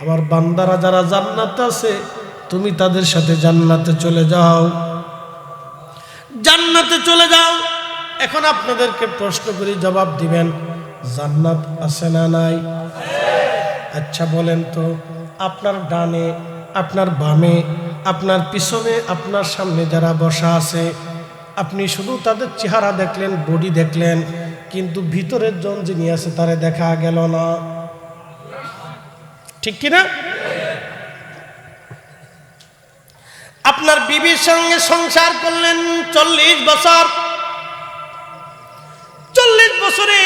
আমার বান্দারা যারা জান্নাতে আছে তুমি তাদের সাথে জান্নাতে চলে যাও, জান্নাতে চলে যাও। এখন আপনাদেরকে প্রশ্ন করি, জবাব দিবেন, জান্নাত আছে না নাই? আচ্ছা বলেন তো, আপনার ডানে, আপনার বামে, আপনার পিছনে, আপনার সামনে যারা বসা আছে, আপনি শুধু তাদের চেহারা দেখলেন, বডি দেখলেন, কিন্তু ভিতরের জন যিনি আছে তারে দেখা গেল না। ঠিক কিনা? আপনার বিবির সঙ্গে সংসার করলেন 40 বছর, 40 বছরে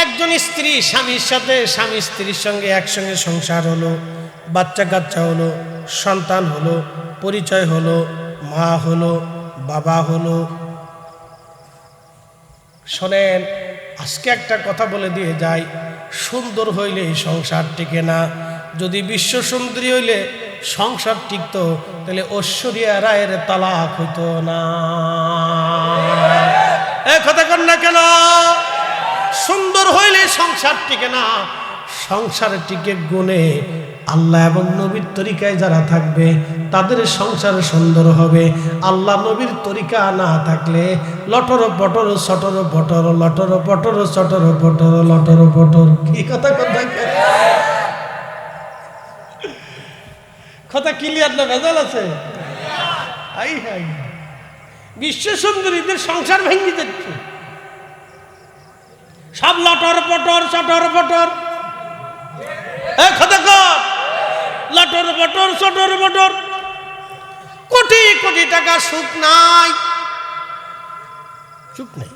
একজন স্ত্রী স্বামীর সাথে, স্বামী স্ত্রীর সঙ্গে একসঙ্গে সংসার হলো, বাচ্চা কাচ্চা হলো, সন্তান হলো, পরিচয় হলো, মা হলো, বাবা হলো। শোনেন, আজকে একটা কথা বলে দিয়ে যাই, সুন্দর হইলে সংসার টিকে না। যদি বিশ্ব সুন্দরী হইলে সংসার টিকতো, তাহলে ঐশ্বরিয়া রায়ের তালাক হইতো না। কথা কন না কেন? সুন্দর হইলে সংসার টিকে না, সংসার টিকে গুণে আল্লাহ এবং নবীর তরিকায় যারা থাকবে তাদের সংসার সুন্দর হবে। আল্লাহ নবীর তরিকা না থাকলে লটর পটর সটর পটর, লটর পটর সটর পটর, লটর পটর। কি কথা কথা কথা ক্লিয়ার না ভেজাল আছে? আই হাই, বিশ্ব সুন্দরীদের সংসার ভেঙে যাচ্ছে, সব লটর পটর সটর পটর। কথা কর, লটর পটর সটর পটর, কোটি কোটি টাকা সুখ নাই, সুখ নেই।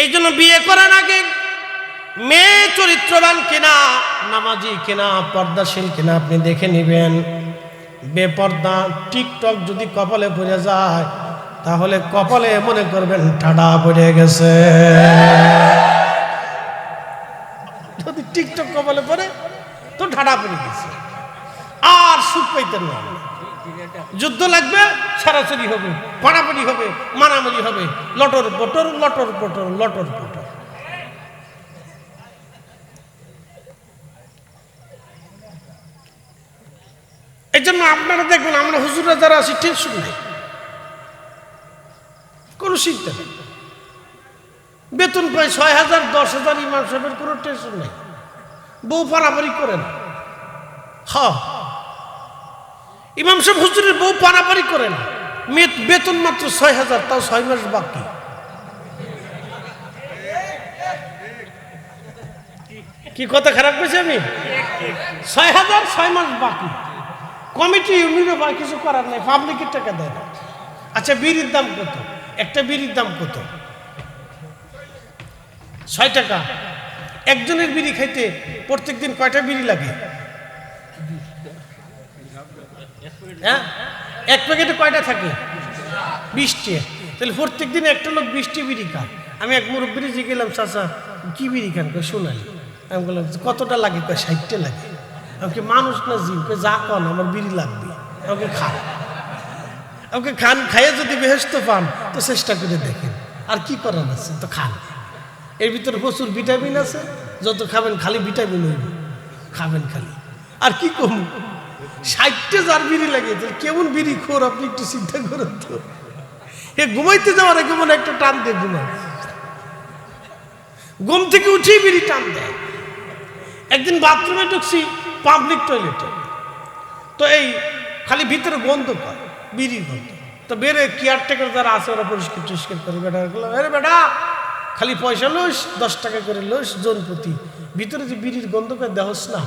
এই জন্য বিয়ে করার আগে মেয়ে চরিত্রবান কিনা, নামাজি কিনা, পর্দাশীল কিনা আপনি দেখে নেবেন। বেপর্দা টিকটক যদি কপালে পড়ে যায়, তাহলে কপালে মনে করবেন ঠাডা পড়ে গেছে। যদি টিকটক কপালে পড়ে তো ঠাডা পড়ে গেছে, আর সুখ পাইতেন না। যুদ্ধ লাগবে, সারাসারি হবে, পাড়াপাড়ি হবে, মারামারি হবে, লটর পটর লটর পটর লটর পটর। এই জন্য আপনারা দেখবেন আমরা হুজুররা যারা আছি টেনশন নেই, কোনো চিন্তা নেই। বেতন পাই 6,000 10,000, ইমাম সাহেবের কোনো টেনশন নেই, বউ পারাপারি করে না। হ্যাঁ, ইমাম সাহেব হুজুরের বউ পারাপারি করে না, বেতন মাত্র 6,000, তাও 6 মাস বাকি। কি কথা খারাপ করেছি আমি? 6,000 6 মাস বাকি, কমিটি ইউনিয়নে বা কিছু করার নাই, পাবলিকের টাকা দেয় না। আচ্ছা বিড়ির দাম কত? একটা বিড়ির দাম কত? 6 টাকা। একজনের বিড়ি খাইতে প্রত্যেক দিন কয়টা বিড়ি লাগে? হ্যাঁ, এক প্যাকেটে কয়টা থাকে? 20টি। তাহলে প্রত্যেক দিন একটা লোক 20টি বিড়ি খায়। আমি এক মুরব্বী যে গেলাম, চাচা কি বিড়ি খান? শোনালি। আমি বললাম কতটা লাগে? 60টা লাগে। আমাকে মানুষ না জিম, যা কন আমার বিড়ি লাগবে, আমাকে খান। আমাকে খান, খাইয়ে যদি বেহেশত পান তো চেষ্টা করে দেখেন, আর কি করার আছে, তো খান। এর ভিতরে প্রচুর ভিটামিন আছে, যত খাবেন খালি ভিটামিন হইব, খাবেন খালি। আর কি কম, 60টা যার বিড়ি লাগে, কেমন বিড়ি খোর আপনি একটু চিন্তা করেন তো। এ ঘুমাইতে যাওয়ার আগে মনে একটা টান দিয়ে ঘুমায়, ঘুম থেকে উঠেই বিড়ি টান দেয়। একদিন বাথরুমে ঢুকছি, পাবলিক টয়লেটে, তো এই খালি ভিতরে গন্ধ পায়, বিড়ির গন্ধ। তো বেড়ে কেয়ারটেকার যারা আছে ওরা পরিষ্কার টরিষ্কার করে, বেটা আরে বেটা খালি পয়সা লোস, 10 টাকা করে লোস জন প্রতি, ভিতরে যে বিড়ির গন্ধ করে দেহস না।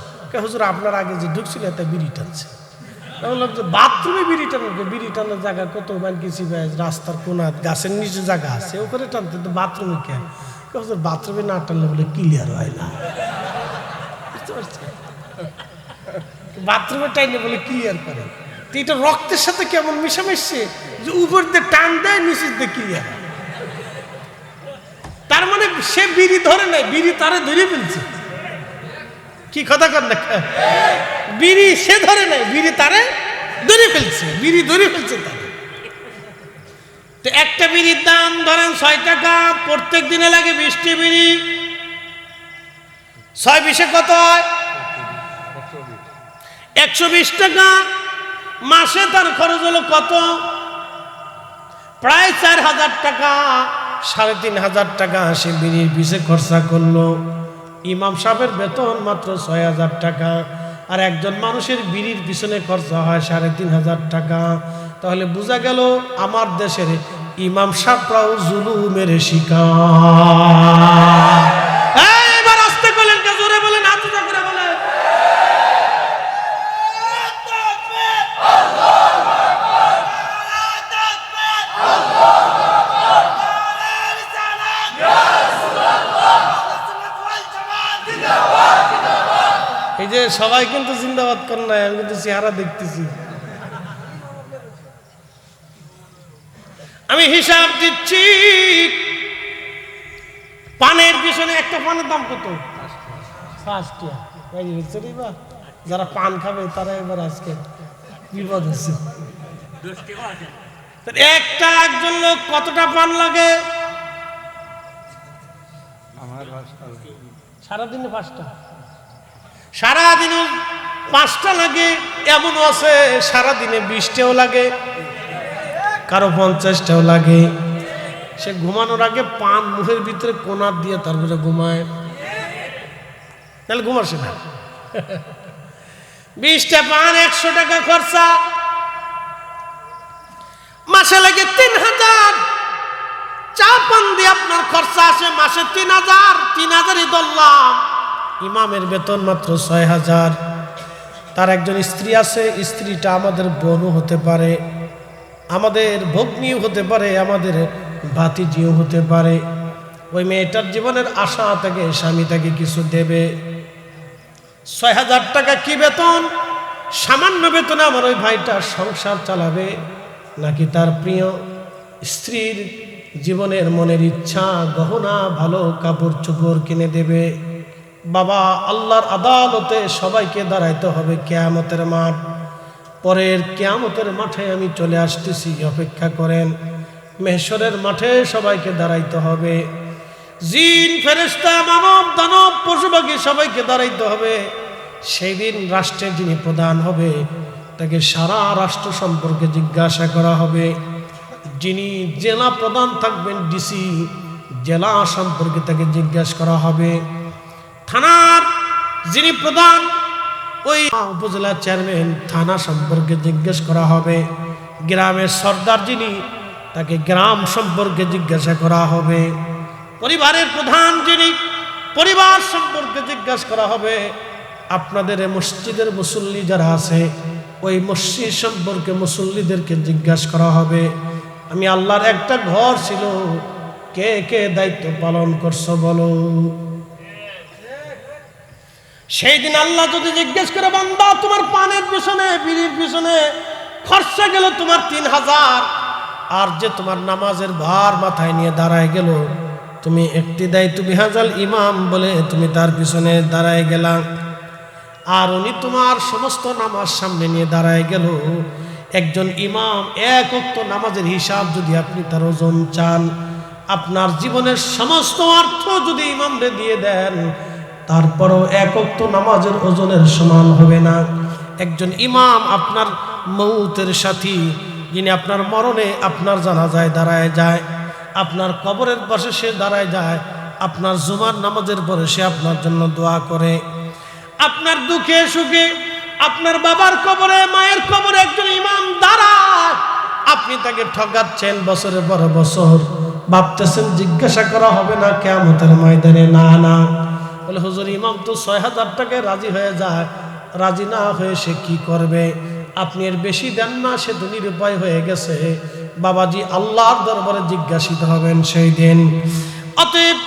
হুজুর আপনার আগে যে ঢুকছিল তাই বিড়ি টানছে। বললাম যে বাথরুমে বিড়ি টানবে, বিড়ি টানার জায়গা কত মানকেছি, রাস্তার কোনা গাছের নিচে জায়গা আছে, ওখানে টানতে, তো বাথরুমে কেন? হুজুর বাথরুমে না টানলে বলে ক্লিয়ার হয় না। বুঝতে পারছি, বাথরুমে টাইনে বলে ক্লিয়ার করে। তো এটা রক্তের সাথে কেমন মিশামিশছে যে উপর দিয়ে টান দেয়, নিচের দিয়ে ক্লিয়ার হয়। তার মানে সে বিড়ি ধরে নাই, বিড়ি তারে ধরে ফেলছে। কি কথা কর না, বিড়ি সে ধরে নাই, বিড়ি তারে ধরে ফেলছে, বিড়ি ধরে ফেলছে তারে। তো একটা বিড়ির দাম ধরেন 6 টাকা, প্রত্যেক দিনে লাগে 20টি বিড়ি, 6 20 কত হয়? 120 টাকা। মাসে তার খরচ হলো কত? প্রায় 4,000 টাকা। 3,500 টাকা সে বিড়ির পিছে খরচা করলো। ইমাম সাহেবের বেতন মাত্র 6,000 টাকা, আর একজন মানুষের বিড়ির পিছনে খরচা হয় 3,500 টাকা। তাহলে বোঝা গেল আমার দেশের ইমাম সাহেবরাও জুলুমের শিকার। এবার আস্তে বলেন, জোরে বলেন, আতুজা করে বলেন। এই যে সবাই কিন্তু জিন্দাবাদ করেন না, আমি কিন্তু চেহারা দেখতেছি। আমি হিসাব দিচ্ছি, পানের পিছনে একটা পানের দাম কত? 5 টাকা। যারা পান খাবে তারা এবার আজকে বিপদ হচ্ছে। একটা একজন লোক কতটা পান লাগে? সারাদিনে 5টা, সারাদিনে 5টা লাগে। এমন আছে সারাদিনে 20টাও লাগে, কারো 50টাও লাগে। সে ঘুমানোর আগে পান মুখের ভিতরে কোনার দিয়ে তারপরে ঘুমায়, তাহলে ঘুমাসে না। 20টা পান 100 টাকা খরচা, মাসে লাগে 3,000। চা পান দিয়ে আপনার খরচা আসে মাসে 3,000, 3,000ই ধরলাম। ইমামের বেতন মাত্র 6,000। তার একজন স্ত্রী আছে, স্ত্রীটা আমাদের বোনও হতে পারে, আমাদের ভগ্নীও হতে পারে, আমাদের ভাতিজিও হতে পারে। ওই মেয়েটার জীবনের আশা থেকে স্বামী তাকে কিছু দেবে। 6,000 টাকা কি বেতন? সামান্য বেতনে আমার ওই ভাইটা সংসার চালাবে, নাকি তার প্রিয় স্ত্রীর জীবনের মনের ইচ্ছা গহনা ভালো কাপড় চোপড় কিনে দেবে? বাবা, আল্লাহর আদালতে সবাইকে দাঁড়াইতে হবে কিয়ামতের মাঠ। পরের কিয়ামতের মাঠে আমি চলে আসতেছি, অপেক্ষা করেন। মেহশরের মাঠে সবাইকে দাঁড়াইতে হবে, জিন ফেরেশতা মানব দানব পশু পাখি সবাইকে দাঁড়াইতে হবে। সেই দিন রাষ্ট্রের যিনি প্রধান হবে তাকে সারা রাষ্ট্র সম্পর্কে জিজ্ঞাসা করা হবে। যিনি জেলা প্রধান থাকবেন, ডিসি, জেলা সম্পর্কে তাকে জিজ্ঞাসা করা হবে। থানার যিনি প্রধান, ওই উপজেলা চেয়ারম্যান, থানা সম্পর্কে জিজ্ঞেস করা হবে। গ্রামের সর্দার যিনি, তাকে গ্রাম সম্পর্কে জিজ্ঞাসা করা হবে। পরিবারের প্রধান যিনি, পরিবার সম্পর্কে জিজ্ঞাসা করা হবে। আপনাদের এই মসজিদের মুসল্লি যারা আছে ওই মসজিদ সম্পর্কে মুসল্লিদেরকে জিজ্ঞাসা করা হবে। আমি আল্লাহর একটা ঘর ছিল, কে কে দায়িত্ব পালন করছো বলো। সেই দিন আল্লাহ যদি জিজ্ঞেস করে, বান্দা তোমার পানের পিছনে বিড়ির পিছনে খরচা গেল তোমার 3000, আর যে তোমার নামাজের ভার মাথায় নিয়ে দাঁড়ায় গেল, তুমি একটি দায়িত্ব বিহাজাল ইমাম বলে তুমি তার পিছনে দাঁড়ায় গেলা, আর উনি তোমার সমস্ত নামাজ সামনে নিয়ে দাঁড়ায় গেল। একজন ইমাম এক ওয়াক্ত নামাজের হিসাব যদি আপনি তার ওজন চান, আপনার জীবনের সমস্ত অর্থ যদি ইমামরে দিয়ে দেন, তারপরও এক ওয়াক্ত নামাজের ওজনের সমান হবে না। একজন ইমাম আপনার মৌতের সাথী, যিনি আপনার মরণে আপনার জানাজায় দাঁড়ায় যায়, আপনার কবরের পাশে সে দাঁড়ায় যায়, আপনার জুমার নামাজের পরে সে আপনার জন্য দোয়া করে, আপনার দুঃখে সুখে আপনার বাবার কবরে মায়ের কবরে একজন ইমাম দাঁড়ায়, আপনি তাকে ঠকাচ্ছেন বছরের পর বছর, ভাবতেছেন জিজ্ঞাসা করা হবে না কিয়ামতের ময়দানে? না না, বলে হুজুর ইমাম তো 6000 টাকায় রাজি হয়ে যায়, রাজি না হয়ে সে কি করবে? আপনি এর বেশি দেন না, সে তো নিরুপায় হয়ে গেছে। বাবাজি আল্লাহর দরবারে জিজ্ঞাসিত হবেন সেই দিন। অতএব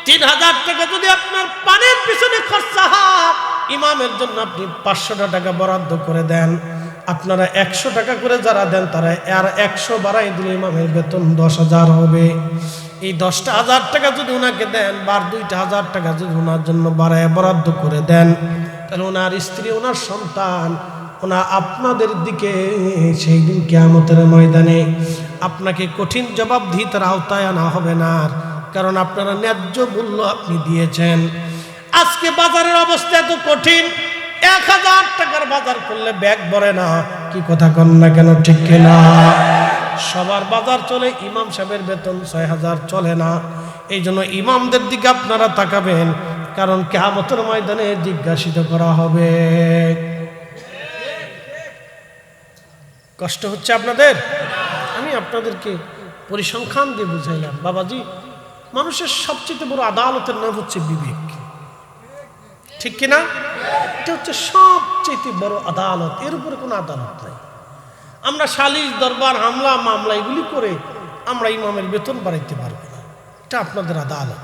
3000 টাকা যদি আপনার পানের পিছনে খরচা হয়, ইমামের জন্য আপনি 500 টাকা বরাদ্দ করে দেন, আপনারা 100 টাকা করে যারা দেন তারা আর 100 বাড়াই দিলে ইমামের বেতন 10,000 হবে। এই 10,000 টাকা যদি ওনাকে দেন, বার 2,000 টাকা যদি ওনার জন্য বাড়ায় বরাদ্দ করে দেন, তাহলে ওনার স্ত্রী ওনার সন্তান ওনা আপনাদের দিকে সেই দিন কিয়ামতের ময়দানে আপনাকে কঠিন জবাবদিহিতার আওতায় আনা হবে না, কারণ আপনারা ন্যায্য মূল্য আপনি দিয়েছেন। আজকে বাজারের অবস্থা এত কঠিন, 1000 টাকার বাজার করলে ব্যাগ ভরে না। কি কথা কন না কেন, ঠিক কিনা? সবার বাজার চলে, ইমাম সাহেবের বেতন 6000 চলে না। এই জন্য ইমামদের দিকে আপনারা তাকাবেন, কারণ কিয়ামতের ময়দানে জিজ্ঞাসিত করা হবে। কষ্ট হচ্ছে আপনাদের? আমি আপনাদেরকে পরিসংখ্যান দিয়ে বুঝাইলাম। বাবাজি, মানুষের সবচেয়ে বড় আদালতের নাম হচ্ছে বিবেক, ঠিক কিনা? এটা হচ্ছে সবচেয়ে বড় আদালত, এর উপরে কোনো আদালত নাই। আমরা সালিশ দরবার হামলা মামলা এগুলি করে আমরা ইমামের বেতন বাড়াইতে পারবো না, এটা আপনাদের আদালত।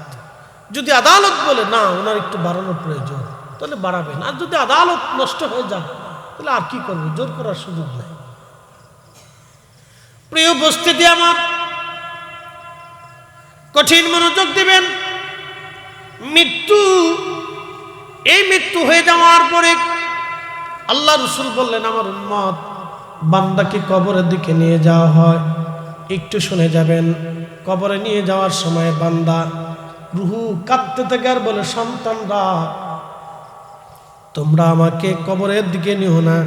যদি আদালত বলে না ওনার একটু বাড়ানোর প্রয়োজন, তাহলে বাড়াবেন। আর যদি আদালত নষ্ট হয়ে যায়, তাহলে আর কি করবে? জোর করার সুযোগ নাই। প্রিয় উপস্থিতি আমার, কঠিন মনোযোগ দিবেন। মৃত্যু, এই মৃত্যু হয়ে যাওয়ার পরে আল্লাহ রাসূল বললেন, আমার উম্মত বান্দাকে কবরের দিকে নিয়ে যাওয়া হয়, একটু শুনে যাবেন। কবরে নিয়ে যাওয়ার সময় বান্দা রুহু কাঁদতে থাকে আর বলে, সন্তানরা তোমরা আমাকে কবরের দিকে নিও না,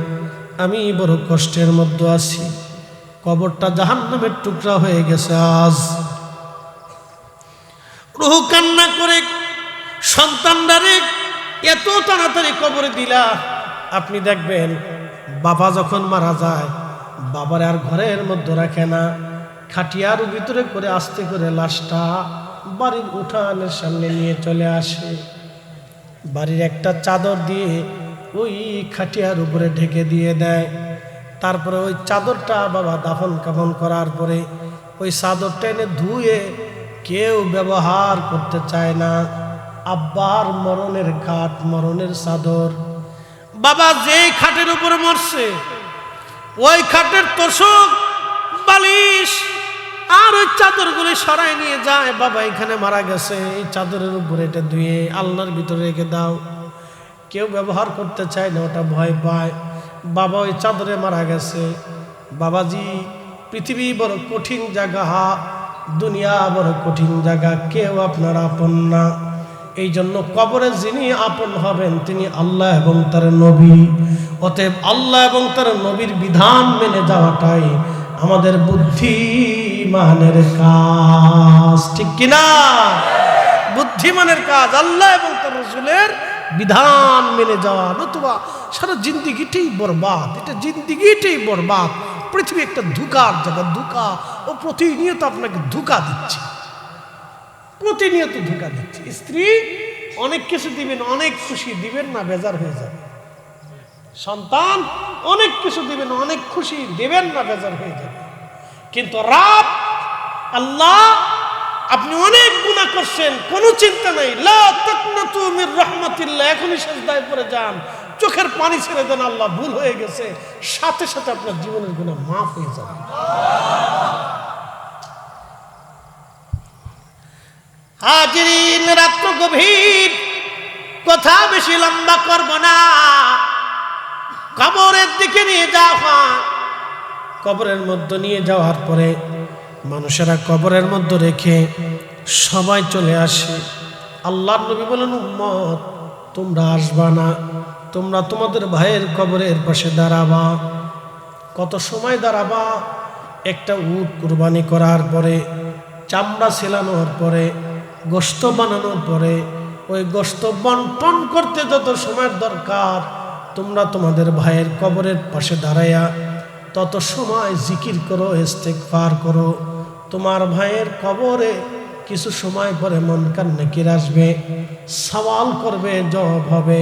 আমি বড় কষ্টের মধ্যে আছি, কবরটা জাহান্নামের টুকরা হয়ে গেছে। আজ রুহু কান্না করে, সন্তানরা রে এত তাড়াতাড়ি কবরে দিলা। আপনি দেখবেন বাবা যখন মারা যায়, বাবার আর ঘরের মধ্যে রাখে না, খাটিয়ার ভিতরে করে আস্তে করে লাশটা বাড়ির উঠানের সামনে নিয়ে চলে আসে। বাড়ির একটা চাদর দিয়ে ওই খাটিয়ার উপরে ঢেকে দিয়ে দেয়। তারপরে ওই চাদরটা বাবা দাফন কাফন করার পরে ওই চাদরটা এনে ধুয়ে কেউ ব্যবহার করতে চায় না। আব্বার মরণের খাট, মরণের চাদর, বাবা যেই খাটের উপরে মরছে ওই খাটের তোষক বালিশ আর ওই চাদরগুলি সরাই নিয়ে যায়, বাবা এখানে মারা গেছে, এই চাদরের উপরে এটা ধুয়ে আলনার ভিতরে রেখে দাও। কেউ ব্যবহার করতে চায় না, ওটা ভয় পায়। বাবা ওই চাদরে মারা গেছে। বাবাজি, পৃথিবী বড় কঠিন জায়গা, দুনিয়া বড় কঠিন জায়গা, কেউ আপনার আপন না। এই জন্য কবরে যিনি আপন হবেন তিনি আল্লাহ এবং তার নবী। অতএব আল্লাহ এবং তার নবীর বিধান মেনে যাওয়াটাই আমাদের বুদ্ধিমানের কাজ, ঠিক কিনা? বুদ্ধিমানের কাজ আল্লাহ এবং তার রাসূলের বিধান মেনে যাওয়া, নতুবা সারা জিন্দিগিটাই বরবাদ। এটা জিন্দিগিটাই বরবাদ। পৃথিবী একটা ধোঁকার জায়গা, ধোঁকা। ও প্রতিনিয়ত আপনাকে ধোঁকা দিচ্ছে, প্রতিনিয়ত ধোঁকা দিচ্ছে। স্ত্রী অনেক কিছু দিবেন, অনেক খুশি দিবেন না, বেজার হয়ে যাবে। সন্তান অনেক কিছু দিবেন, অনেক খুশি দিবেন না, বেজার হয়ে যাবে। কিন্তু রব আল্লাহ, আপনি অনেক গুনাহ করছেন, কোনো চিন্তা নাই, লা তাকনাতু মির রাহমাতিল্লাহ, এখনই সিজদায় পড়ে যান, চোখের পানি ছেড়ে দেন, আল্লাহ ভুল হয়ে গেছে, সাথে সাথে আপনার জীবনের গুনাহ মাফ হয়ে যাবে। হাজিরিন, রাত্র গভীর, কথা বেশি লম্বা করব না। কবরের দিকে নিয়ে যাওয়া হয়। কবরের মধ্যে নিয়ে যাওয়ার পরে মানুষেরা কবরের মধ্যে রেখে সবাই চলে আসে। আল্লাহর নবী বলেন, উম্মত তোমরা আসবা না, তোমরা তোমাদের ভাইয়ের কবরের পাশে দাঁড়াবা। কত সময় দাঁড়াবা? একটা উট কুরবানি করার পরে, চামড়া ছেলানোর পরে, গোশত বানানোর পরে, ওই গোশত বন্টন করতে যত সময়ের দরকার, তোমরা তোমাদের ভাইয়ের কবরের পাশে দাঁড়ায়া তত সময় জিকির করো, ইস্তেগফার করো। তোমার ভাইয়ের কবরে কিছু সময় পরে মুনকার নাকির আসবে, সওয়াল করবে, জবাব হবে।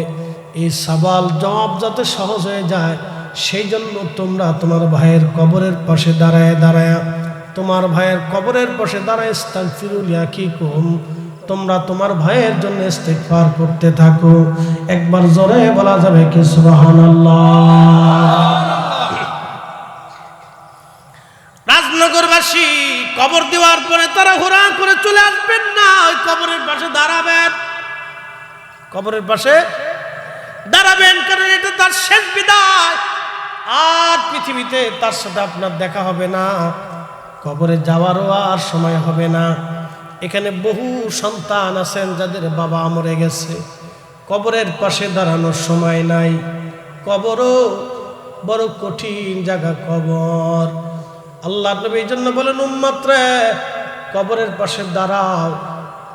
এই সওয়াল জবাব যাতে সহজ হয়ে যায়, সেই জন্য তোমরা তোমার ভাইয়ের কবরের পাশে দাঁড়ায় দাঁড়ায়, তোমার ভাইয়ের কবরের পাশে দাঁড়ায় ইস্তাগফিরু লিআখিকুম, তোমরা তোমার ভাইয়ের জন্য ইস্তেগফার করতে থাকো। একবার জোরে বলা যাবে কি সুবহানাল্লাহ? রাজনগরবাসী কবর দেওয়ার পরে তারা হুড়া করে চলে আসবেন না, ওই কবরের পাশে দাঁড়াবেন, কবরের পাশে দাঁড়াবেন, কারণ এটা তার শেষ বিদায়। আর পৃথিবীতে তার সাথে আপনার দেখা হবে না, কবরে যাওয়ারও আর সময় হবে না। এখানে বহু সন্তান আছেন যাদের বাবা মরে গেছে, কবরের পাশে দাঁড়ানোর সময় নাই। কবরও বড় কঠিন জায়গা কবর। আল্লাহ নবী এই জন্য বলেন, উম্মত রে কবরের পাশে দাঁড়াও,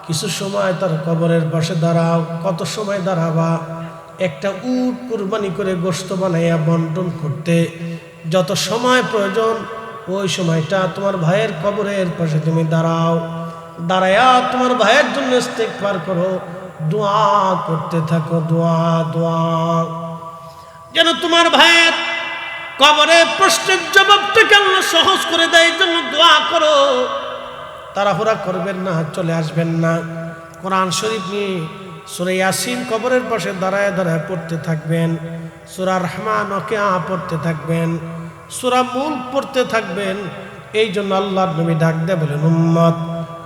কিছু সময় তার কবরের পাশে দাঁড়াও। কত সময় দাঁড়াবা? একটা উট কুরবানি করে গোশত বানাইয়া বন্টন করতে যত সময় প্রয়োজন, ওই সময়টা তোমার ভাইয়ের কবরের পাশে তুমি দাঁড়াও, দাঁড়ায়া তোমার ভাইয়ের জন্য ইস্তেগফার করো, দোয়া করতে থাকো, দোয়া দোয়া, যেন তোমার ভাইয়ের কবরে প্রশ্নের জবাবটাকে আল্লাহ সহজ করে দেয়। এই জন্য দোয়া করো, তাড়াহুড়া করবেন না, চলে আসবেন না। কোরআন শরীফ নিয়ে সূরা ইয়াসিন কবরের পাশে দাঁড়ায় দাঁড়ায় পড়তে থাকবেন, সূরা রহমান ওয়াকিয়া পড়তে থাকবেন, সূরা মুলক পড়তে থাকবেন। এই জন্য আল্লাহর নবী ডাক দেয় বলেন, উম্মত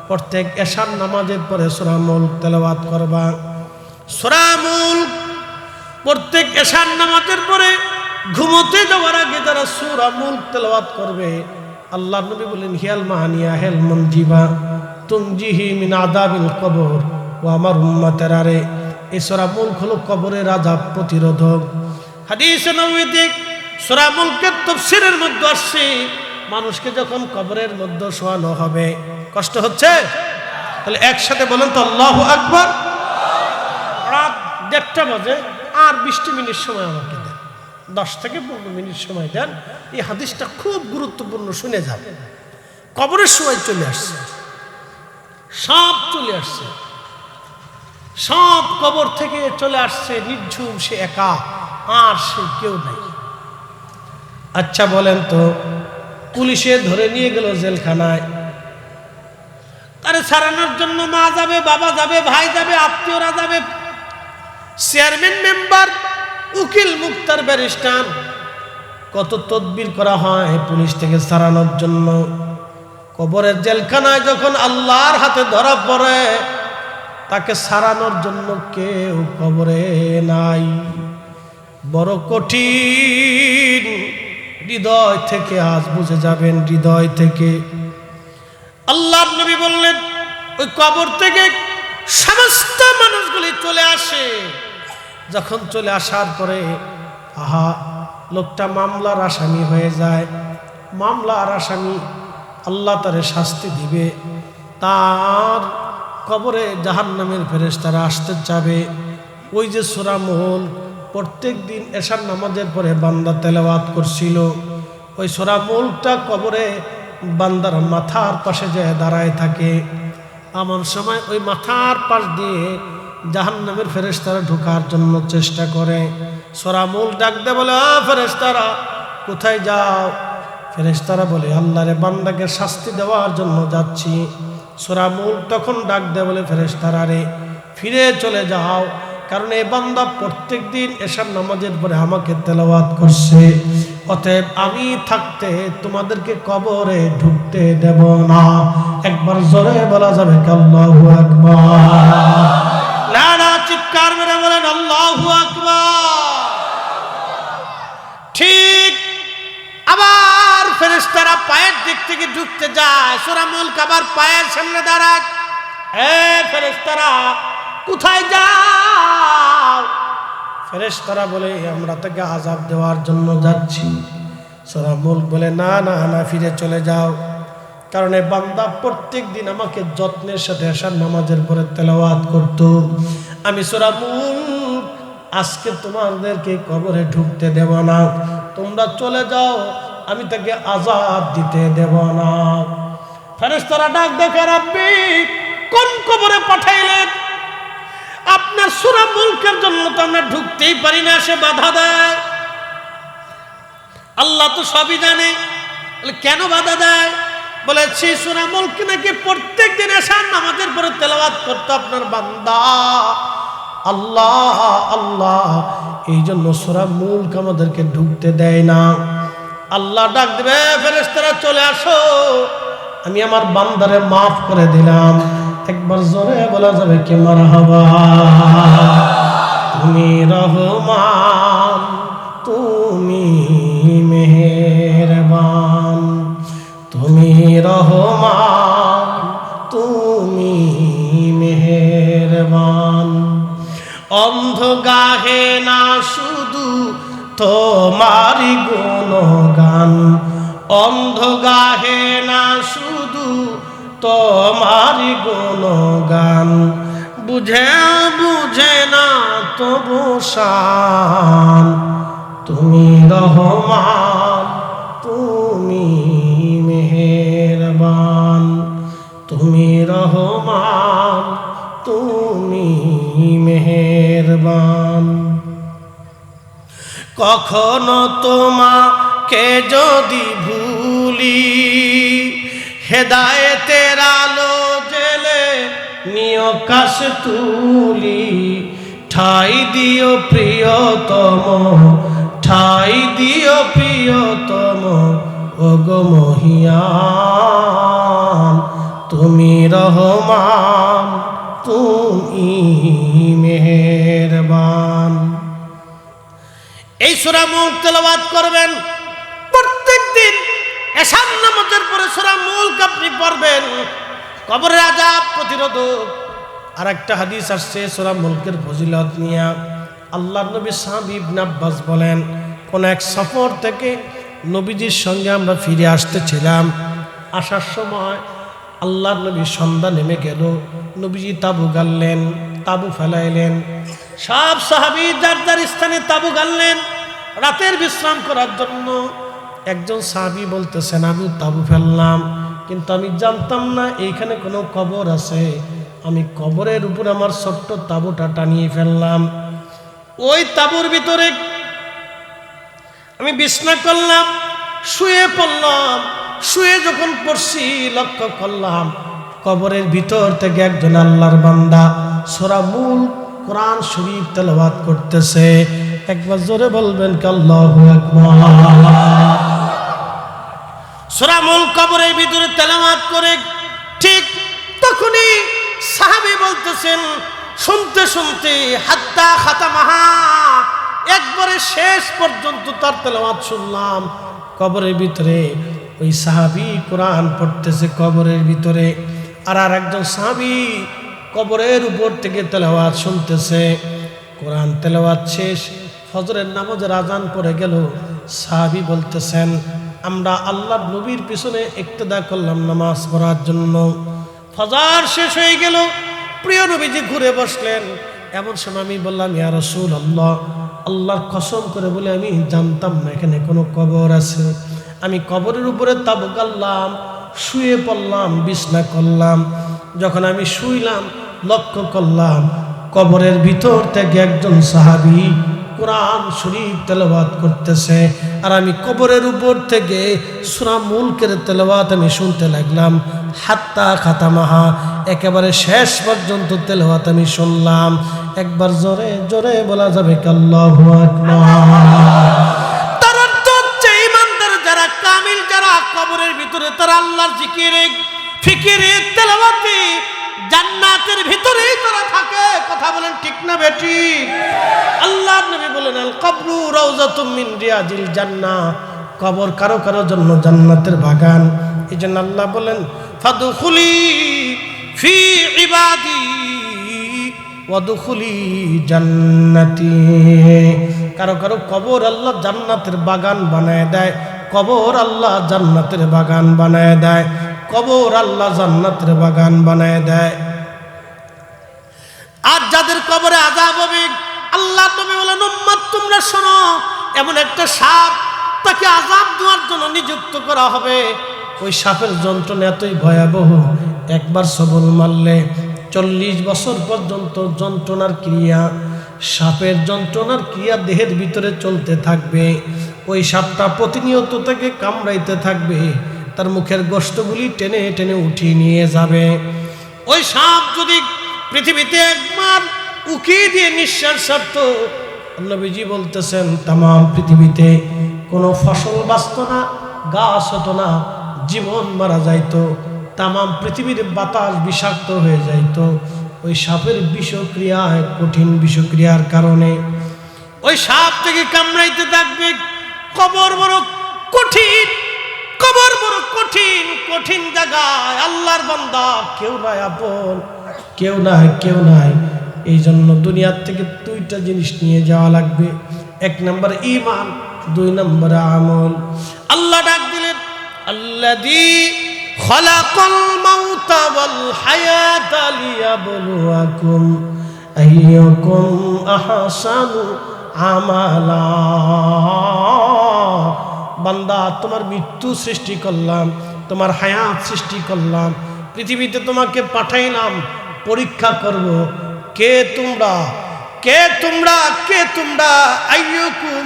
প্রত্যেক এশার নামাজের পরে সূরা মুলক তেলাওয়াত করবা। সূরা মুলক প্রত্যেক এশার নামাজের পরে ঘুমোতে যাওয়ার আগে যারা সূরা মুলক তেলাওয়াত করবে, আল্লাহর নবী বলেন, হিয়াল মাহানিয়া হেল মনজিবা তুনজিহি মিন আযাবিল কবর। ও আমার উম্মতের আরে, এই সূরা মুলক হলো কবরের আযাব প্রতিরোধক। হাদিসে নববীতে সূরা মুলকের তাফসীরের মধ্যে আসছে, মানুষকে যখন কবরের মধ্যে শোয়ানো হবে, কষ্ট হচ্ছে? তাহলে একসাথে বলেন তো আল্লাহু আকবার। রাত 1:30 বাজে, আর 20 মিনিট সময় আমাকে দেন, 10 থেকে 15 মিনিট সময় দেন। এই হাদিসটা খুব গুরুত্বপূর্ণ, শুনে যান। কবরের সময় চলে আসছে, সব চলে আসছে, সব কবর থেকে চলে আসছে, নির্ঝুম, সে একা, আর সে কেউ নাই। আচ্ছা বলেন তো, পুলিশে ধরে নিয়ে গেল জেলখানায়, তারে ছাড়ানোর জন্য মা যাবে, বাবা যাবে, ভাই যাবে, আত্মীয়রা যাবে, চেয়ারম্যান, মেম্বার, উকিল, মুক্তার, ব্যারিস্টার, কত তদবির করা হয় পুলিশ থেকে ছাড়ানোর জন্য। কবরের জেলখানায় যখন আল্লাহর হাতে ধরা পড়ে, তাকে ছাড়ানোর জন্য কেউ কবরে নাই। বড় কঠিন, হৃদয় থেকে আজ বুঝে যাবেন, হৃদয় থেকে। আল্লাহর নবী বললেন, ওই কবর থেকে সমস্ত মানুষগুলি চলে আসে। যখন চলে আসার পরে, আহা, লোকটা মামলার আসামি হয়ে যায়। মামলার আসামি, আল্লাহ তারে শাস্তি দিবে। তার কবরে জাহান্নামের ফেরেশতারা আসতে যাবে। ওই যে সূরা মুলক প্রত্যেক দিন এশার নামাজের পরে বান্দা তেলাওয়াত করছিল, ওই সূরা মুলকটা কবরে বান্দার মাথার পাশে যায় দাঁড়ায় থাকে। এমন সময় ওই মাথার পাশ দিয়ে জাহান্নামের ফেরেশতারা ঢোকার জন্য চেষ্টা করে। সূরা মুলক ডাক দে বলে, ও ফেরেশতারা কোথায় যাও? ফেরেশতারা বলে, আল্লাহর বান্দাকে শাস্তি দেওয়ার জন্য যাচ্ছি। সূরা মুলক তখন ডাক দে বলে, ফেরেশতারা রে ফিরে চলে যাও, কারণ এই বান্দা প্রত্যেক দিন এশার নামাজের পরে আমাকে তেলাওয়াত করছে, অতএব আমি থাকতে তোমাদেরকে কবরে ঢুকতে দেব না। একবার জোরে বলা যাবে কি আল্লাহু আকবার? না চিৎকার মেরে বলেন আল্লাহু আকবার। ঠিক আবার ফেরেশতারা পায়ের দিক থেকে ঢুকতে যায়। সূরা মুলক আবার পায়ের সামনে দাঁড়ায়, এ ফেরেশতারা কোথায় যাও? ফেরেশতারা বলে, আমরা তাকে আযাব দেওয়ার জন্য যাচ্ছি। সূরা মুলক বলে, না না না, ফিরে চলে যাও, কারণ এই বান্দা প্রত্যেক দিন আমাকে যত্নের সাথে এশার নামাজের পরে তেলাওয়াত করত। আমি সূরা মুলক আজকে তোমাদেরকে কবরে ঢুকতে দেব না, তোমরা চলে যাও, আমি তাকে আযাব দিতে দেব না। ফেরেশতারা ডাক দেখে, রাব্বি কোন কবরে পাঠাইলেন? আপনার সূরা মুলকের জন্য তো আমরা ঢুকতেই পারি না, সে বাধা দেয়। আল্লাহ তো সবই জানে, কেন বাধা দেয়? বলে, সেই সূরা মুলক নাকি প্রত্যেক দিন এশার নামাজের পরে তেলাওয়াত করতো আপনার বান্দা। আল্লাহ আল্লাহ, এই জন্য সূরা মুলক আমাদেরকে ঢুকতে দেয় না। আল্লাহ ডাক দেবে, ফেরেশতারা চলে আসো, আমি আমার বান্দারে মাফ করে দিলাম। একবার জোরে বলা যাবে কি মারহাবা? তুমি রহমান, তুমি মেহেরবান, তুমি রহমান, তুমি মেহেরবান। অন্ধ গাহে না শুধু তোমারি গুণগান, অন্ধ গাহে না শুধু তোমারি গুণগান, বুঝে বুঝে না তবু শান। তুমি রহমান, তুমি মেহেরবান, তুমি রহমান, তুমি মেহেরবান। কখনো তোমাকে যদি ভুলি, হেদায়েতের আলো জেলে নিয় কাশ তুলি, ঠাই দিও প্রিয়তম, ঠাই দিও প্রিয়তম, ওগো মহিয়ান। তুমি রহমান, তুমি মেহেরবান। এই সূরা মুলক তেলাওয়াত করবেন প্রত্যেক দিন এশার নামাজের পরে। সূরা মুলক আপনি পড়বেন, কবরের আযাব প্রতিরোধক। আর একটা হাদিস আসছে সূরা মুলকের ফজিলত নিয়ে। আল্লাহর নবী সাহাবী ইবনে আব্বাস বলেন, কোন এক সফর থেকে নবীজির সঙ্গে আমরা ফিরে আসতেছিলাম। আসার সময় আল্লাহর নবী সন্ধ্যা নেমে গেল, নবীজি তাবু গাড়লেন, তাবু ফেলাইলেন, সব সাহাবী যার যার স্থানে তাবু গাড়লেন রাতের বিশ্রাম করার জন্য। একজন সাহাবী বলতেছেন, আমি তাবু ফেললাম, কিন্তু আমি জানতাম না এইখানে কোনো কবর আছে, আমি কবরের উপর আমার ছোট্ট তাবুটা টানিয়ে ফেললাম। ওই তাবুর ভিতরে আমি বিছনা করলাম, শুয়ে পড়লাম। শুয়ে যখন পড়ছি লক্ষ্য করলাম কবরের ভিতর থেকে একজন আল্লাহর বান্দা সূরা মুলক কোরআন শরীফ তেলাওয়াত করতেছে। একবার জোরে বলবেন কি আল্লাহু আকবার? সূরা মুলক কবরের ভিতরে তেলাওয়াত করে ঠিক তখনই সাহাবী বলতেছেন, শুনতে শুনতে হাত্তা খাতামাহা, একবারে শেষ পর্যন্ত তার তেলাওয়াত শুনলাম। কবরের ভিতরে ওই সাহাবী কোরআন পড়তেছে কবরের ভিতরে, আর একজন সাহাবী কবরের উপর থেকে তেলাওয়াত শুনতেছে। কোরআন তেলাওয়াত শেষ, ফজরের নামাজের আজান পড়ে গেল। সাহাবী বলতেছেন, আমরা আল্লাহর নবীর পিছনে ইক্তেদা করলাম নামাজ পড়ার জন্য। ফজর শেষ হয়ে গেল, প্রিয় নবীজি ঘুরে বসলেন। এমন সময় আমি বললাম, ইয়া রাসূলুল্লাহ, আল্লাহর কসম করে বলে আমি জানতাম না এখানে কোনো কবর আছে। আমি কবরের উপরে তাবু গাড়লাম, শুয়ে পড়লাম, বিছনা করলাম। যখন আমি শুইলাম লক্ষ্য করলাম কবরের ভিতর থেকে একজন সাহাবী কোরআন শরীফ তেলাওয়াত করতেছে, আর আমি কবরের উপর থেকে সূরা মুলকের তেলাওয়াত আমি শুনতে লাগলাম। হাত্তা খাতামাহা, একেবারে শেষ পর্যন্ত তেলাওয়াত আমি শুনলাম। একবার জোরে জোরে বলা যাবে আল্লাহু আকবার। তার অর্থ হচ্ছে ঈমানদার যারা, কামিল যারা, কবরের ভিতরে তারা আল্লাহর জিকিরে, ফিকিরে, তেলাওয়াতে, জান্নাতের ভিতরেই তারা থাকে। কথা বলেন ঠিক না বেটি? আল্লাহর নবী বলেন আল কবরু রাউযাতুম মিন রিয়াজিল জান্নাহ, কবর কারো কারো জন্য জান্নাতের বাগান। এইজন্য আল্লাহ বলেন ফাদখুলি ফি ইবাদি ওয়াদখুলি জান্নাতি। কারো কারো কবর আল্লাহ জান্নাতের বাগান বানায় দেয়, কবর আল্লাহ জান্নাতের বাগান বানায় দেয়, কবর আল্লাহ জান্নাতের বাগান বানায় দেয়। আর যাদের কবরে আযাব হবে, আল্লাহ নবী বলেন উম্মত তোমরা শোনো, এমন একটা সাপ তাকে আযাব দেওয়ার জন্য নিযুক্ত করা হবে। ওই সাপের যন্ত্রণা এতই ভয়াবহ, একবার সবল মারলে 40 বছর পর্যন্ত যন্ত্রণার ক্রিয়া, সাপের যন্ত্রণার ক্রিয়া দেহের ভিতরে চলতে থাকবে। ওই সাপটা প্রতিনিয়ত তাকে কামড়াইতে থাকবে, তার মুখের গোশতগুলি টেনে টেনে উঠিয়ে নিয়ে যাবে। ওই সাপ যদি পৃথিবীতে একবার উকি দিয়ে নিঃশ্বাস ছাড়ত, নবীজি বলতেছেন তাম পৃথিবীতে কোনো ফসল বাঁচত না, গাছ হতো না, জীবন মারা যাইতো, তাম পৃথিবীর বাতাস বিষাক্ত হয়ে যাইত। ওই সাপের বিষক্রিয়ায়, কঠিন বিষক্রিয়ার কারণে ওই সাপ থেকে কামড়াইতে থাকবে। কবর বড় কঠিন, কবর বড় কঠিন, কঠিন জায়গায়। আল্লাহর বান্দা কেউ নাই আপন, কেউ নাই, কেউ নাই। এই জন্য দুনিয়ার থেকে 2টা জিনিস নিয়ে যাওয়া লাগবে। 1 নম্বর ঈমান, 2 নম্বর আমল। আল্লাহ ডাক দিলেন আল্লাযী খালাকাল মাউতা ওয়াল হায়াতা লিয়াবলুয়াকুম আইয়ুকুম আহসানু আমালা। বান্দা তোমার মৃত্যু সৃষ্টি করলাম, তোমার হায়াত সৃষ্টি করলাম, পৃথিবীতে তোমাকে পাঠাইলাম পরীক্ষা করব। কে তোমরা, কে তোমরা, কে তোমরা? আইয়ুকুম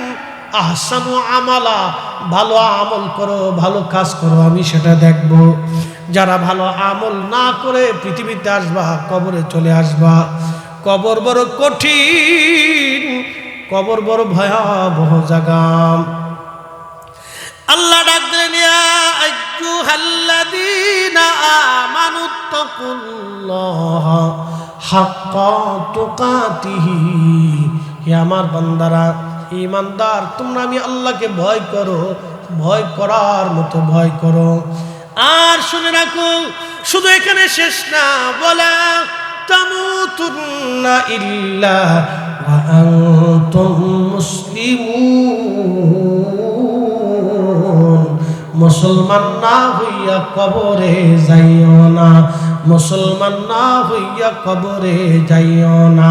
আহসানু আমালা, ভালো আমল করো, ভালো কাজ করো, আমি সেটা দেখব। যারা ভালো আমল না করে পৃথিবীতে আসবা, কবরে চলে আসবা। কবর বড় কঠিন, কবর বড় ভয়াবহ জায়গা। আল্লাহ ডাক দিলেন ইয়া আইয়ুহাল্লাযীনা আমানুত্তাকুল্লাহা হাক্কা তুকাতিহি। হে আমার বান্দারা, ঈমানদার, তোমরা আমি আল্লাহকে ভয় করো, ভয় করার মতো ভয় করো। আর শুনে রাখো, শুধু এখানে শেষ না, বলা তামুতুন্না ইল্লা ওয়া আনতুম মুসলিমুন। মুসলমান না হইয়া কবরে যাইও না, মুসলমান না হইয়া কবরে যাইও না,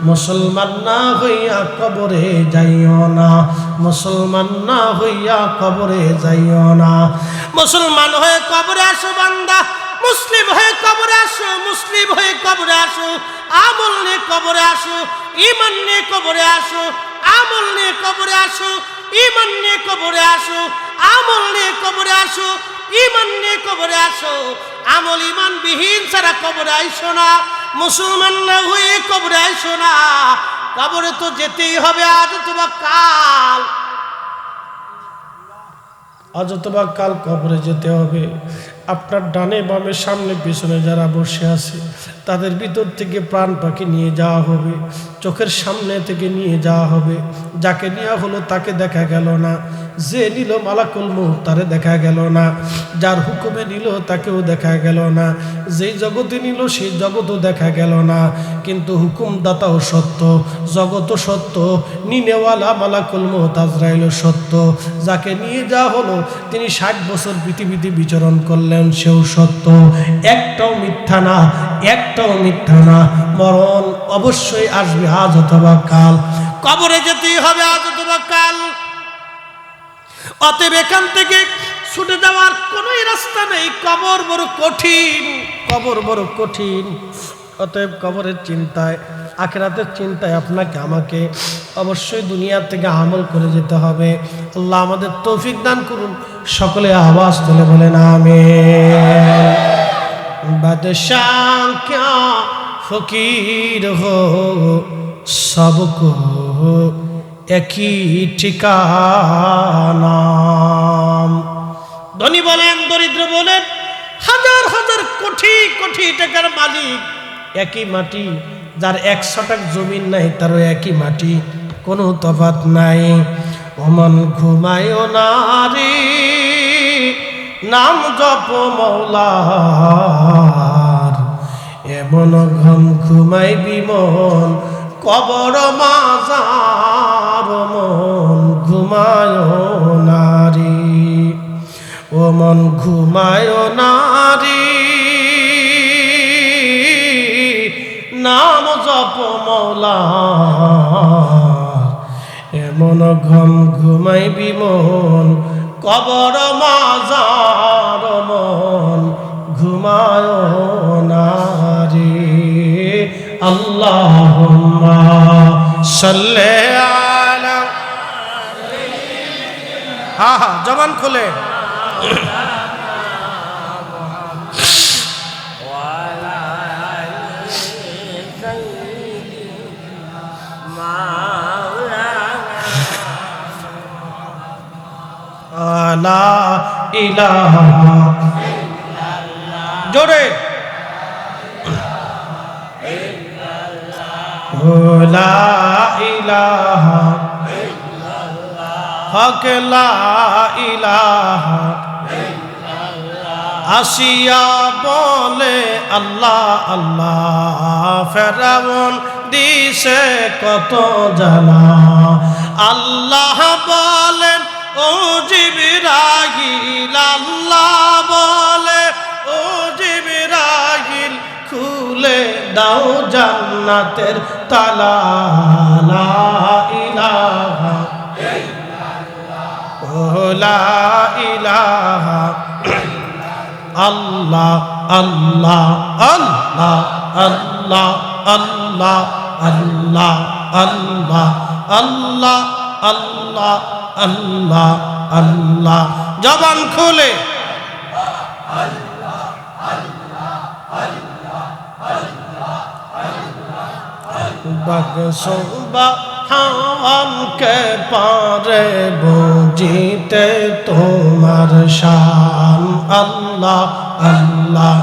মুসলমান না হইয়া কবরে যাইও না, মুসলমান না হইয়া কবরে যাইও না। মুসলমান হয়ে কবরে আসো বান্দা, মুসলিম হয়ে কবরে আসো, মুসলিম হয়ে কবরে আসো, আমল নিয়ে কবরে আসো, ঈমান নিয়ে কবরে আসো, আমল নিয়ে কবরে আসো, ঈমান নিয়ে কবরে আসো, আমল নিয়ে কবরে আসো, ঈমান নিয়ে কবরে আসো। আমল ঈমান বিহীন ছাড়া কবরে আইসো না, মুসলমান না হয়ে কবরে আইসো না। কবরে তো যেতেই হবে, আজ অথবা কাল, আজ অথবা কাল কবরে যেতে হবে। আপনার ডানে বামে সামনে পিছনে যারা বসে আছে, তাদের ভিতর থেকে প্রাণ পাখি নিয়ে যাওয়া হবে, চোখের সামনে থেকে নিয়ে যাওয়া হবে। যাকে নেওয়া হলো তাকে দেখা গেল না, যে নিল মালাকুল মউত তারে দেখা গেল না, যার হুকুমে নিল তাকেও দেখা গেল না, যেই জগতে নিল সেই জগতও দেখা গেল না। কিন্তু হুকুমদাতাও সত্য, জগতও সত্য, নিনেওয়ালা মালাকুল মউত আজরাইলও সত্য। যাকে নিয়ে যাওয়া হলো তিনি 60 বছর পৃথিবীতে বিচরণ করলেন, সেও সত্য। একটাও মিথ্যা না, একটাও মিথ্যা না। মরণ অবশ্যই আসবে, আজ অথবা কাল। কবরে যেতেই হবে, আজ অথবা কাল। অতএব এখান থেকে ছুটে যাওয়ার কোনো রাস্তা নেই। কবর বড় কঠিন, কবর বড় কঠিন। অতএব কবরের চিন্তায় আখিরাতের চিন্তায় আপনাকে আমাকে অবশ্যই দুনিয়া থেকে আমল করে যেতে হবে। আল্লাহ আমাদের তৌফিক দান করুন। সকলে আওয়াজ তুলে বলেন আমিন। বাদশাহ क्या ফকির হো সবকো একই ঠিকানা। ধনী বলেন দরিদ্র বলেন, হাজার হাজার কোটি কোটি টাকার মালিক একই মাটি, যার 100 টাকা জমিন নাই তারও একই মাটি, কোনো তফাৎ নাই। ওমন ঘুমায় নারী নাম জপ মৌলার, এমন ঘুম ঘুমাই বিমন কবর মাজার। মন ঘুমায় নারী, ও মন ঘুমায় নারী নাম জপ মৌলার, এমন ঘুম ঘুমাই বিমন কবর মাজার। মন ঘুমায় নারী। আল্লাহুম্মা সাল্লি আলা, হ্যাঁ হ্যাঁ জবান খুলে, লা ইলাহা জোরে, লা ইলাহা হক, লা ইলাহা আসিয়া বলে আল্লাহ আল্লাহ, ফেরাউন দিছে কত জানা। আল্লাহ বলেন ও জিবরাইল, আল্লাহ বলে ও জিবরাইল, খুলে দাও জান্নাতের তালা। লা ইলাহা ইল্লাল্লাহ, লা ইলাহা আল্লাহ আল্লাহ আল্লাহ আল্লাহ আল্লাহ আল্লাহ আল্লাহ আল্লাহ আল্লাহ আল্লাহ আল্লাহ। জবান খুলে হামকে পারে বুঝিতে তোমার শান। আল্লাহ আল্লাহ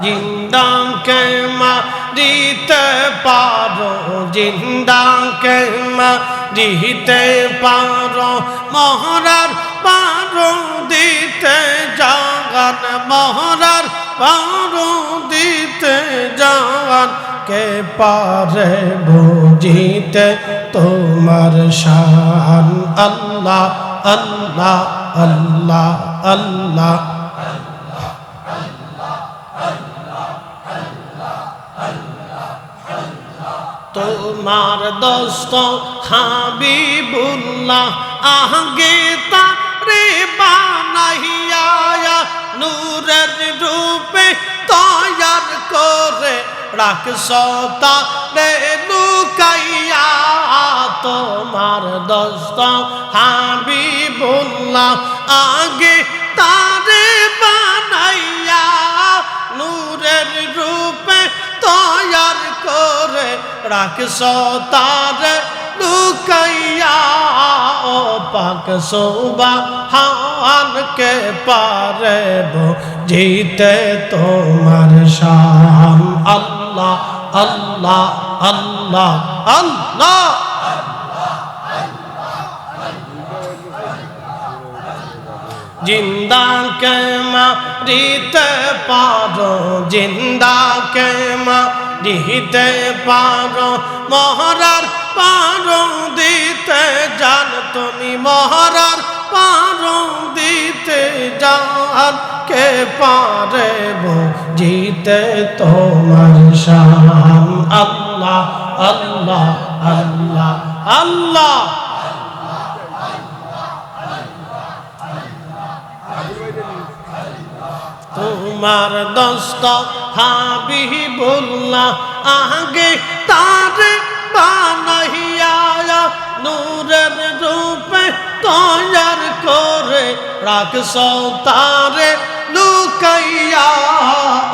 জিন্দাকে মারিতে পারো, জিন্দাকে মারিতে পারো, মহরার পারো দিতে জাগান, মহরার পারো দিতে জাগান। কে পারে বুঝিতে তোমার শান। আল্লাহ আল্লাহ আল্লাহ আল্লাহ তোমার দোস্ত হাবিবুল্লাহ আগে তারে বানাইয়া নূরের রূপে তৈয়ার করে রাখছো তারে লুকাইয়া। তোমার দোস্ত হাবিবুল্লাহ আগে তারে বানাইয়া নূরের রূপে তৈয়ার করে রাখছো তারে লুকাইয়া। ও পাক সুবহান কে পারে বুঝিতে তোমার শান। আল্লাহ আল্লাহ আল্লাহ আল্লাহ জিন্দা কে মারিতে পারো, জিন্দা কে মারিতে পারো, মহরার পারো দিতে জান। তুমি মহরার পারো দিতে জান। কে পারে বুঝিতে তোমার শান। আল্লাহ আল্লাহ আল্লাহ আল্লাহ তোমার দোস্ত হাবিবুল্লাহ আগে তারে বানাইয়া নূরের রূপে তৈয়ার করে রাখছো তারে লুকাইয়া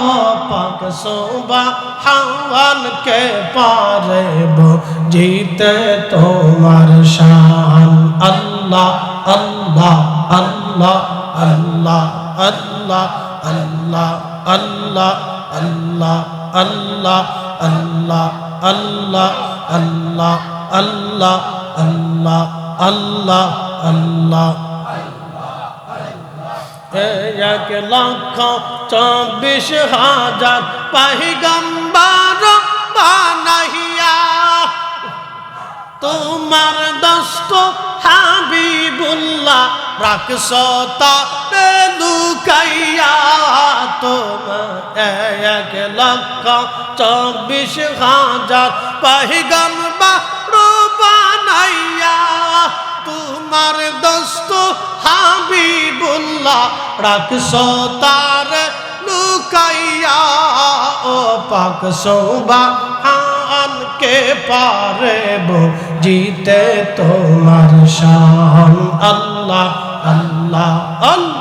ও পাক সুবহান কে পারে জিতে তোমার শান আল্লাহ আল্লাহ আল্লাহ আল্লাহ আল্লাহ আল্লাহ আল্লাহ আল্লাহ আল্লাহ আল্লাহ আল্লাহ আল্লাহ আল্লাহ আল্লাহ আল্লাহ আল্লাহ 1,24,000 পয়গম্বর বানাইয়া তোমার দস্ত হাবিবুল্লাহ রাখছো তারে লুকাইয়া তোমার 1,24,000 পয়গম্বর বানাইয়া তোমার দস্ত হাবিবুল্লাহ রাখছো তারে লুকাইয়া ও পাক সুবহান কে পারে জিতে তোমার শান আল্লাহ আল্লাহ আল্লাহ